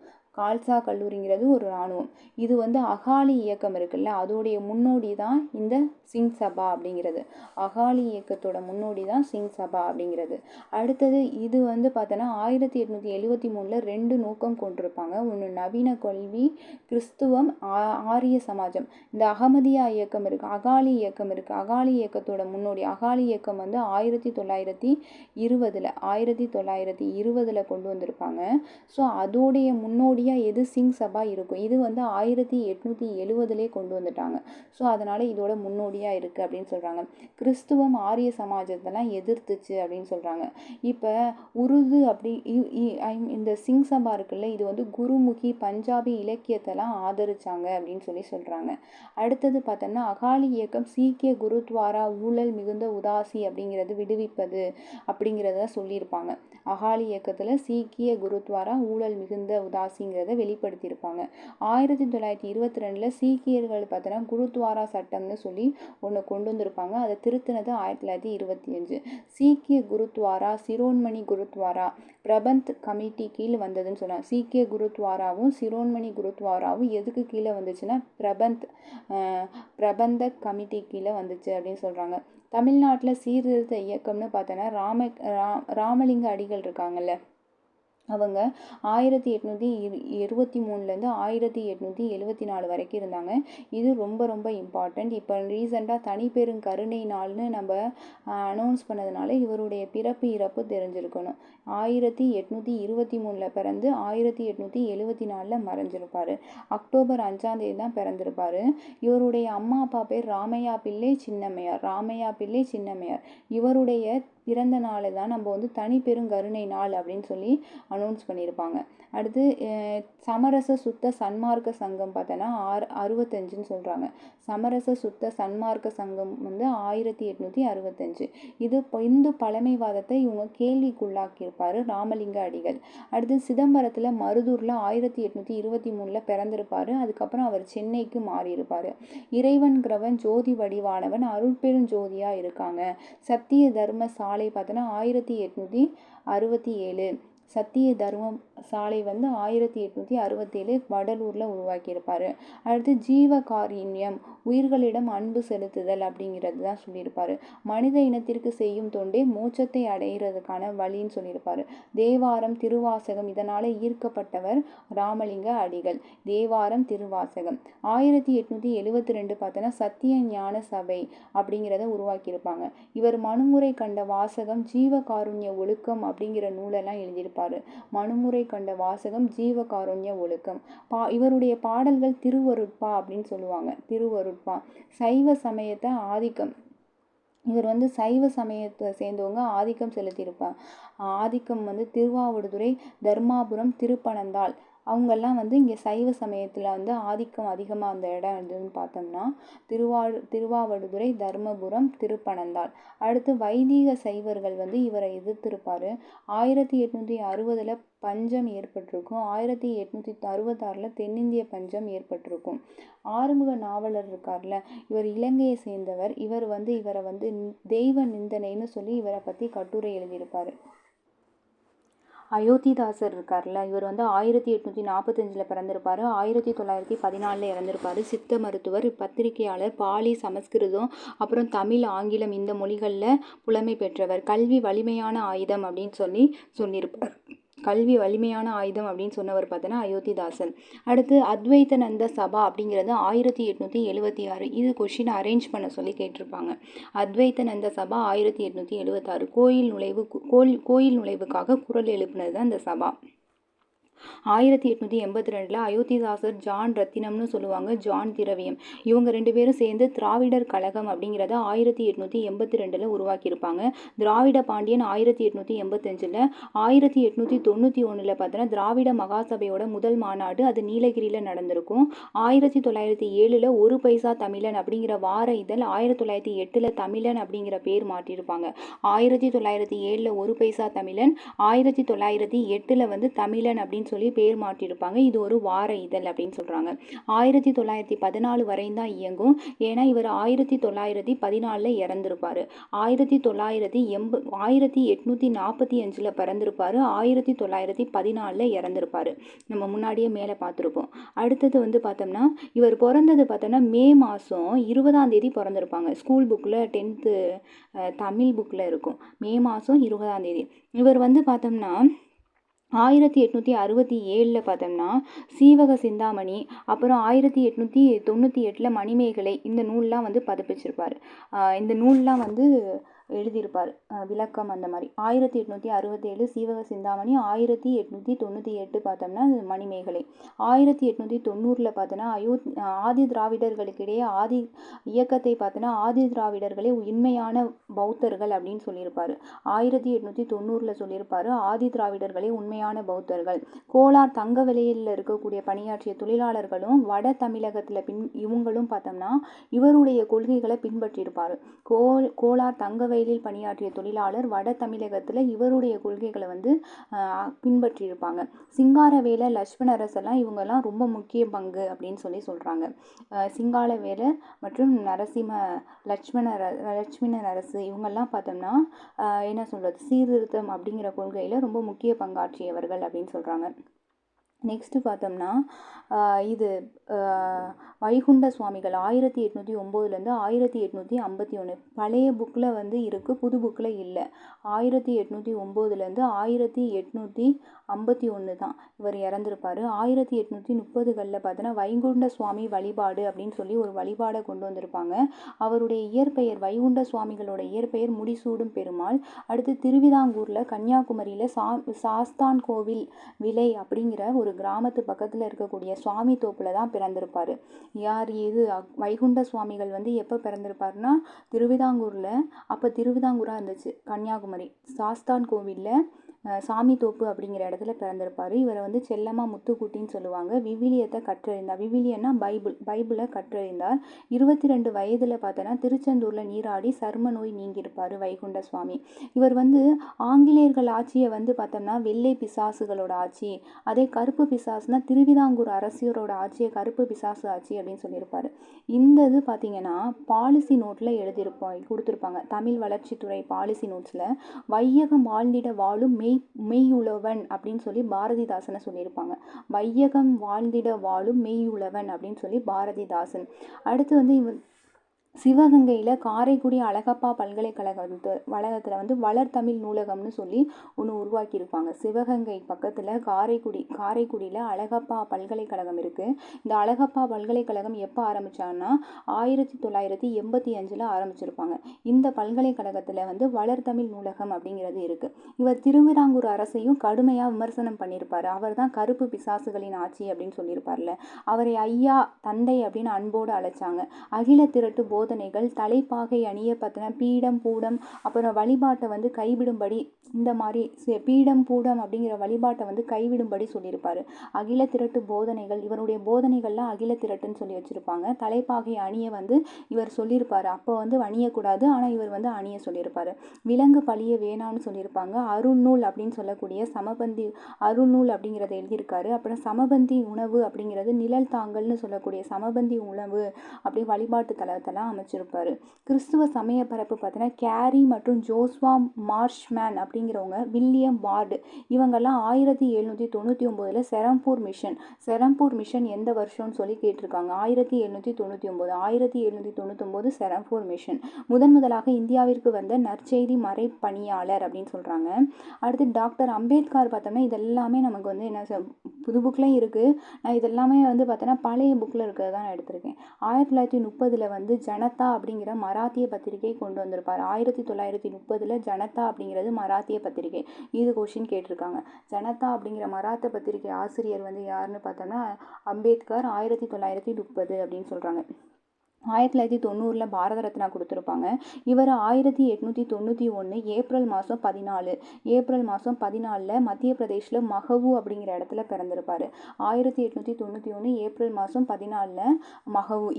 A: இது வந்து அகாலி இயக்கம் இருக்குல்ல, அதோடைய முன்னோடி தான் இந்த சிங் சபா அப்படிங்கிறது. அகாலி இயக்கத்தோட முன்னோடி தான் சிங் சபா அப்படிங்கிறது. அடுத்தது இது வந்து பார்த்தோன்னா 1873 2 நோக்கம் கொண்டிருப்பாங்க. ஒன்று நவீன கல்வி, கிறிஸ்துவம், ஆரிய சமாஜம். இந்த அகமதியா இயக்கம் இருக்குது, அகாலி இயக்கம் இருக்குது. அகாலி இயக்கத்தோட முன்னோடி, அகாலி இயக்கம் வந்து 1920 கொண்டு வந்திருப்பாங்க. ஸோ அதோடைய முன்னோடி முன்னோடியாக எது சிங் சபா இருக்கும். இது வந்து 1870 கொண்டு வந்துட்டாங்க. ஸோ அதனால் இதோட முன்னோடியாக இருக்குது அப்படின்னு சொல்கிறாங்க. கிறிஸ்துவம் ஆரிய சமாஜத்தெல்லாம் எதிர்த்துச்சு அப்படின்னு சொல்கிறாங்க. இப்போ உருது அப்படி இந்த சிங் சபா இருக்குல்ல, இது வந்து குருமுகி பஞ்சாபி இலக்கியத்தெல்லாம் ஆதரிச்சாங்க அப்படின்னு சொல்கிறாங்க. அடுத்தது பார்த்தோம்னா அகாலி இயக்கம் சீக்கிய குருத்வாரா ஊழல் மிகுந்த உதாசி அப்படிங்கிறது விடுவிப்பது அப்படிங்கிறத சொல்லியிருப்பாங்க. அகாலி இயக்கத்தில் சீக்கிய குருத்வாரா ஊழல் மிகுந்த உதாசிங்கிறத வெளிப்படுத்தியிருப்பாங்க. 1922 சீக்கியர்கள் பார்த்தோன்னா குருத்வாரா சட்டம்னு சொல்லி ஒன்று கொண்டு வந்திருப்பாங்க. அதை திருத்தினது 1925. சீக்கிய குருத்வாரா சிரோன்மணி குருத்வாரா பிரபந்த் கமிட்டி கீழ் வந்ததுன்னு சொன்னாங்க. சீக்கிய குருத்வாராவும் சிரோன்மணி குருத்வாராவும் எதுக்கு கீழே வந்துச்சுன்னா பிரபந்த கமிட்டி கீழே வந்துச்சு அப்படின்னு சொல்கிறாங்க. தமிழ்நாட்டில் சீர்திருத்த இயக்கம்னு பார்த்தோன்னா ராமலிங்க அடிகள் இருக்காங்கல்ல, அவங்க 1823 1874 வரைக்கும் இருந்தாங்க. இது ரொம்ப ரொம்ப இம்பார்ட்டண்ட். இப்போ ரீசெண்டாக தனிப்பெரும் கருணை நாள்னு நம்ம அனௌன்ஸ் பண்ணதுனால இவருடைய பிறப்பு இறப்பு தெரிஞ்சிருக்கணும். 1823 பிறந்து 1874 மறைஞ்சிருப்பார். அக்டோபர் 5 தான் பிறந்திருப்பார். இவருடைய அம்மா அப்பா பேர் ராமையா பிள்ளை சின்னம்மையார். இவருடைய பிறந்த நாள் தான் நம்ம வந்து தனிப்பெருங்கருணை நாள் அப்படின்னு சொல்லி அனௌன்ஸ் பண்ணியிருப்பாங்க. அடுத்து சமரச சுத்த சன்மார்க்க சங்கம் பார்த்தோன்னா 65ன்னு சொல்கிறாங்க. சமரச சுத்த சன்மார்க்க சங்கம் வந்து 1865. இது இந்து பழமைவாதத்தை இவங்க கேள்விக்குள்ளாக்கியிருப்பார் ராமலிங்க அடிகள். அடுத்து சிதம்பரத்தில் மருதூரில் 1823 பிறந்திருப்பார். அதுக்கப்புறம் அவர் சென்னைக்கு மாறியிருப்பார். இறைவன்கிறவன் ஜோதி வடிவானவன் அருட்பெருஞ்சோதியாக இருக்காங்க. சத்திய தர்ம சாலை பார்த்தோன்னா 1867. சத்திய தர்மம் சாலை வந்து 1867 வடலூரில் உருவாக்கியிருப்பார். அடுத்து ஜீவகாருண்யம் உயிர்களிடம் அன்பு செலுத்துதல் அப்படிங்கிறது தான் சொல்லியிருப்பார். மனித இனத்திற்கு செய்யும் தொண்டே மோட்சத்தை அடைகிறதுக்கான வழின்னு சொல்லியிருப்பார். தேவாரம் திருவாசகம் இதனால் ஈர்க்கப்பட்டவர் ராமலிங்க அடிகள். தேவாரம் திருவாசகம் 1872 பார்த்தோன்னா சத்திய ஞான சபை அப்படிங்கிறத உருவாக்கியிருப்பாங்க. இவர் மனுமுறை கண்ட வாசகம் ஜீவகாருண்ய ஒழுக்கம் அப்படிங்கிற நூலெல்லாம் எழுதியிருப்பார். மனுமுறை கண்ட வாசகம் ஜீவகாருண்ய ஒழுக்கம். இவருடைய பாடல்கள் திருவருட்பா அப்படின்னு சொல்லுவாங்க. திருவருட்பா சைவ சமயத்தை ஆதிக்கம். இவர் வந்து சைவ சமயத்தை சேர்ந்தவங்க ஆதிக்கம் செலுத்தியிருப்பாங்க. ஆதிக்கம் வந்து திருவாவடுதுறை தர்மாபுரம் திருப்பனந்தாள் அவங்கெல்லாம் வந்து இங்கே சைவ சமயத்தில் வந்து ஆதிக்கம் அதிகமாக அந்த இடம் இருந்ததுன்னு பார்த்தோம்னா திருவாவடுதுறை தர்மபுரம் திருப்பனந்தாள். அடுத்து வைதீக சைவர்கள் வந்து இவரை எதிர்த்திருப்பார். 1860 பஞ்சம் ஏற்பட்டிருக்கும். 1866 தென்னிந்திய பஞ்சம் ஏற்பட்டிருக்கும். ஆறுமுக நாவலர் இருக்கார்ல, இவர் இலங்கையை சேர்ந்தவர். இவரை வந்து தெய்வ நிந்தனைன்னு சொல்லி இவரை பற்றி கட்டுரை எழுதியிருப்பார். அயோத்திதாசர் இருக்கார்ல, இவர் வந்து 1845 பிறந்திருப்பார். 1914 இறந்திருப்பார். சித்த மருத்துவர், பத்திரிகையாளர், பாலி சமஸ்கிருதம் அப்புறம் தமிழ் ஆங்கிலம் இந்த மொழிகளில் புலமை பெற்றவர். கல்வி வலிமையான ஆயுதம் அப்படின்னு சொல்லியிருப்பார். கல்வி வலிமையான ஆயுதம் அப்படின்னு சொன்னவர் பார்த்தோன்னா அயோத்திதாசன். அடுத்து அத்வைதநந்த சபா அப்படிங்கிறது 1876. இது கொஷின் அரேஞ்ச் பண்ண சொல்லி கேட்டிருப்பாங்க. அத்வைதநந்த சபா 1876. கோயில் நுழைவுக்காக குரல் எழுப்பினது தான் இந்த சபா. 1882 அயோத்திதாசர் ஜான் ரத்தினம்னு சொல்லுவாங்க, ஜான் திரவியம். இவங்க 2 பேரும் சேர்ந்து திராவிடர் கழகம் அப்படிங்கிறத 1882 உருவாக்கியிருப்பாங்க. திராவிட பாண்டியன் 1885. 1891 பார்த்தோன்னா திராவிட மகாசபையோட முதல் மாநாடு அது நீலகிரியில் நடந்திருக்கும். 1907 1 பைசா தமிழன் அப்படிங்கிற வார இதழ் 1908 தமிழன் அப்படிங்கிற பேர் மாற்றியிருப்பாங்க. 1907 1 பைசா தமிழன், 1908 வந்து தமிழன் அப்படின்னு சொல்லி பேர் மாற்றியிருப்பாங்க. இது ஒரு வார இதழ் அப்படின்னு சொல்கிறாங்க. 1914 வரையும் தான் இயங்கும். ஏன்னா இவர் 1914 இறந்திருப்பார். 1845 பிறந்திருப்பார். 1914 இறந்திருப்பார். நம்ம முன்னாடியே மேலே பார்த்துருப்போம். அடுத்தது வந்து பார்த்தோம்னா இவர் பிறந்தது பார்த்தோம்னா மே மாதம் 20 பிறந்திருப்பாங்க. ஸ்கூல் புக்கில் 10th தமிழ் புக்கில் இருக்கும். மே மாதம் 20 இவர் வந்து பார்த்தோம்னா 1867 பார்த்தோம்னா சீவக சிந்தாமணி, அப்புறம் 1898 மணிமேகலை இந்த நூல்லாம் வந்து பதிப்பிச்சிருப்பார். இந்த நூல்லாம் வந்து எழுதியிருப்பார், விளக்கம் அந்த மாதிரி. 1867 சீவக சிந்தாமணி, 1898 பார்த்தோம்னா மணிமேகலை. 1890 பார்த்தோன்னா ஆதி திராவிடர்களுக்கிடையே இயக்கத்தை பார்த்தோன்னா ஆதி திராவிடர்களே உண்மையான பௌத்தர்கள் அப்படின்னு சொல்லியிருப்பாரு. 1890 சொல்லியிருப்பாரு ஆதி திராவிடர்களே உண்மையான பௌத்தர்கள். கோலார் தங்க விலையில் இருக்கக்கூடிய பணியாற்றிய தொழிலாளர்களும் வட தமிழகத்தில் இவங்களும் பார்த்தோம்னா இவருடைய கொள்கைகளை பின்பற்றியிருப்பார். கோலார் தங்க வயலில் பணியாற்றிய தொழிலாளர் வட தமிழகத்தில் இவருடைய கொள்கைகளை வந்து பின்பற்றியிருப்பாங்க. சிங்காரவேலர், லட்சுமணரசெல்லாம் இவங்கெல்லாம் ரொம்ப முக்கிய பங்கு அப்படின்னு சொல்கிறாங்க. சிங்காரவேலர் மற்றும் லட்சுமணரசு இவங்கெல்லாம் பார்த்தோம்னா என்ன சொல்கிறது, சீர்திருத்தம் அப்படிங்கிற கொள்கையில் ரொம்ப முக்கிய பங்காற்றியவர்கள் அப்படின்னு சொல்கிறாங்க. நெக்ஸ்ட்டு பார்த்தோம்னா இது வைகுண்ட சுவாமிகள் 1809 1851 பழைய புக்கில் வந்து இருக்குது, புது புக்கில் இல்லை. 1809 1851 தான் இவர் இறந்துருப்பார். 1830களில் பார்த்தோன்னா வைகுண்ட சுவாமி வழிபாடு அப்படின்னு சொல்லி ஒரு வழிபாடை கொண்டு வந்திருப்பாங்க. அவருடைய இயற்பெயர் வைகுண்ட சுவாமிகளோட இயற்பெயர் முடிசூடும் பெருமாள். அடுத்து திருவிதாங்கூரில் கன்னியாகுமரியில் சாஸ்தான் கோவில் விலை அப்படிங்கிற ஒரு கிராமத்து பக்கத்தில் இருக்கக்கூடிய சுவாமி தோப்பில் தான் பிறந்திருப்பார். யார் இது வைகுண்ட சுவாமிகள் வந்து எப்போ பிறந்திருப்பாருன்னா திருவிதாங்கூரில், அப்போ திருவிதாங்கூராக இருந்துச்சு கன்னியாகுமரி, சாஸ்தான் கோவிலில் சாமி தோப்பு அப்படிங்கிற இடத்துல பிறந்திருப்பார். இவரை வந்து செல்லம்மா முத்துக்குட்டின்னு சொல்லுவாங்க. விவிலியத்தை கற்றறிந்தார். விவிலியன்னா பைபிளை கற்றறிந்தார். 22 வயதில் பார்த்தோன்னா திருச்செந்தூரில் நீராடி சர்ம நோய் நீங்கியிருப்பார் வைகுண்ட சுவாமி. இவர் வந்து ஆங்கிலேயர்கள் ஆட்சியை வந்து பார்த்தோம்னா வெள்ளை பிசாசுகளோட ஆட்சி, அதே கருப்பு பிசாசுனா திருவிதாங்கூர் அரசியரோட ஆட்சியை கருப்பு பிசாசு ஆட்சி அப்படின்னு சொல்லியிருப்பார். இந்த இது பார்த்தீங்கன்னா பாலிசி நோட்டில் கொடுத்துருப்பாங்க. தமிழ் வளர்ச்சித்துறை பாலிசி நோட்ஸில் வையகம் வாழ்ந்திட வாழும் மெய்யுழவன் அப்படின்னு சொல்லி பாரதிதாசனை சொல்லியிருப்பாங்க. வையகம் வாழ்ந்திட வாழும் மெய்யுழவன் அப்படின்னு சொல்லி பாரதிதாசன். அடுத்து வந்து சிவகங்கையில் காரைக்குடி அழகப்பா பல்கலைக்கழகத்தில் வந்து வளர்தமிழ் நூலகம்னு சொல்லி ஒன்று உருவாக்கியிருப்பாங்க. சிவகங்கை பக்கத்தில் காரைக்குடியில் அழகப்பா பல்கலைக்கழகம் இருக்குது. இந்த அழகப்பா பல்கலைக்கழகம் எப்போ ஆரம்பித்தாங்கன்னா 1985 ஆரம்பிச்சிருப்பாங்க. இந்த பல்கலைக்கழகத்தில் வந்து வளர்தமிழ் நூலகம் அப்படிங்கிறது இருக்குது. இவர் திருவிதாங்கூர் அரசையும் கடுமையாக விமர்சனம் பண்ணியிருப்பார். அவர் தான் கருப்பு பிசாசுகளின் ஆட்சி அப்படின்னு சொல்லியிருப்பார்ல. அவரை ஐயா, தந்தை அப்படின்னு அன்போடு அழைச்சாங்க. அகில திரட்டு போதனைகள், தலைப்பாகை அணிய பார்த்தன பீடம் பூடம், அப்புறம் வழிபாட்டை வந்து கைவிடும்படி, இந்த மாதிரி பீடம் பூடம் அப்படிங்கிற வழிபாட்டை வந்து கைவிடும்படி சொல்லியிருப்பார். அகில திரட்டு போதனைகள், இவருடைய போதனைகள்லாம் அகில திரட்டுன்னு சொல்லி வச்சுருப்பாங்க. தலைப்பாகை அணிய வந்து இவர் சொல்லியிருப்பார். அப்போ வந்து அணியக்கூடாது, ஆனால் இவர் வந்து அணிய சொல்லியிருப்பார். விலங்கு பழிய வேணான்னு சொல்லியிருப்பாங்க. அருள்நூல் அப்படின்னு சொல்லக்கூடிய சமபந்தி அருள்நூல் அப்படிங்கிறத எழுதியிருக்காரு. அப்புறம் சமபந்தி உணவு அப்படிங்கிறது நிழல் தாங்கல்னு சொல்லக்கூடிய சமபந்தி உணவு அப்படி வழிபாட்டு தலத்தெல்லாம் அமைச்சிருப்பாரு. கிறிஸ்துவ சமய பரப்பு பார்த்தீங்கன்னா கேரி மற்றும் ஜோஸ்வா மார்ஷ்மேன் அப்படிங்கிறவங்க, வில்லியம் வார்டு இவங்கெல்லாம் 1799 செரம்பூர் மிஷன் எந்த வருஷம்னு சொல்லி கேட்டிருக்காங்க. 1799 செரம்பூர் மிஷன் முதலாக இந்தியாவிற்கு வந்த நற்செய்தி மறைப்பணியாளர் அப்படின்னு சொல்கிறாங்க. அடுத்து டாக்டர் அம்பேத்கர் பார்த்தோம்னா இதெல்லாமே நமக்கு வந்து என்ன புது புக்லேயும் இருக்குது. நான் இதெல்லாமே வந்து பார்த்தோன்னா பழைய புக்கில் இருக்கிறது தான் நான் எடுத்திருக்கேன். 1930 வந்து ஜனதா அப்படிங்கிற மராத்திய பத்திரிகை கொண்டு வந்திருப்பார். 1930 ஜனதா அப்படிங்கிறது மராத்திய பத்திரிகை. இது கொஷின் கேட்டிருக்காங்க. ஜனதா அப்படிங்கிற மராத்திய பத்திரிகை ஆசிரியர் வந்து யாருன்னு பார்த்தோம்னா அம்பேத்கர். 1930 அப்படின்னு சொல்கிறாங்க. 1990 பாரத ரத்னா கொடுத்துருப்பாங்க. இவர் 1891 ஏப்ரல் மாதம் 14 மத்திய பிரதேஷில் மகவு அப்படிங்கிற இடத்துல பிறந்திருப்பார். 1891 ஏப்ரல் மாதம் 14 மகவு.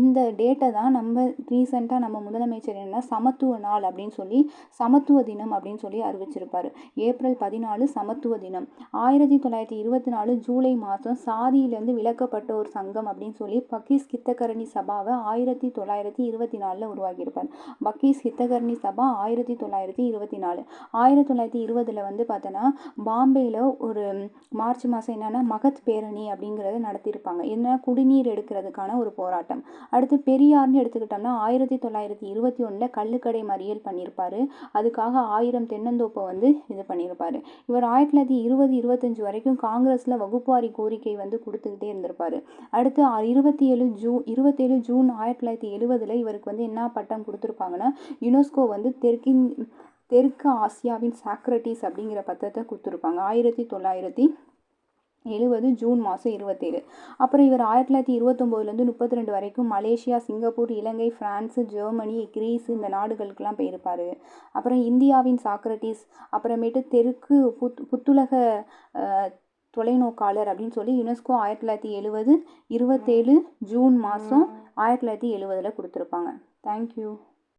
A: இந்த டேட்டை தான் நம்ம ரீசெண்டாக நம்ம முதலமைச்சர் என்ன சமத்துவ நாள் அப்படின்னு சொல்லி சமத்துவ தினம் அப்படின்னு சொல்லி அறிவிச்சிருப்பார். ஏப்ரல் 14 சமத்துவ தினம். 1924 ஜூலை மாதம் சாதியிலேருந்து விலக்கப்பட்ட ஒரு சங்கம் அப்படின்னு சொல்லி பக்கீஸ் கித்தகரணி சபாவை 1924 உருவாக்கியிருப்பார். பக்கீஸ் ஹித்தகர்ணி சபா 1924. 1920 வந்து பார்த்தோன்னா பாம்பேயில் ஒரு மார்ச் மாதம் என்னென்னா மகத் பேரணி அப்படிங்கிறத நடத்தியிருப்பாங்க. என்ன குடிநீர் எடுக்கிறதுக்கான ஒரு போராட்டம். அடுத்து பெரியார்னு எடுத்துக்கிட்டோம்னா 1921 கள்ளுக்கடை மறியல் பண்ணியிருப்பார். அதுக்காக 1000 தென்னந்தோப்பை வந்து இது பண்ணியிருப்பார். இவர் 1920-25 வரைக்கும் காங்கிரஸில் வகுப்புவாரி கோரிக்கை வந்து கொடுத்துக்கிட்டே இருந்திருப்பார். அடுத்து 27 ஜூலை ஜூன் 1970 இவருக்கு வந்து என்ன பட்டம் கொடுத்துருப்பாங்கன்னா, யுனெஸ்கோ வந்து தெற்கு ஆசியாவின் சாக்ரட்டிஸ் அப்படிங்கிற பட்டத்தை கொடுத்துருப்பாங்க. 1970 ஜூன் மாதம் 27. அப்புறம் இவர் 1929 32 வரைக்கும் மலேசியா, சிங்கப்பூர், இலங்கை, பிரான்ஸு, ஜெர்மனி, கிரீஸ் இந்த நாடுகளுக்கெல்லாம் போயிருப்பார். அப்புறம் இந்தியாவின் சாக்ரட்டிஸ், அப்புறமேட்டு தெற்கு புத்துலக தொலைநோக்காளர் அப்படின்னு சொல்லி யுனெஸ்கோ 1970 27 ஜூன் மாதம் 1970 கொடுத்துருப்பாங்க. தேங்க்யூ.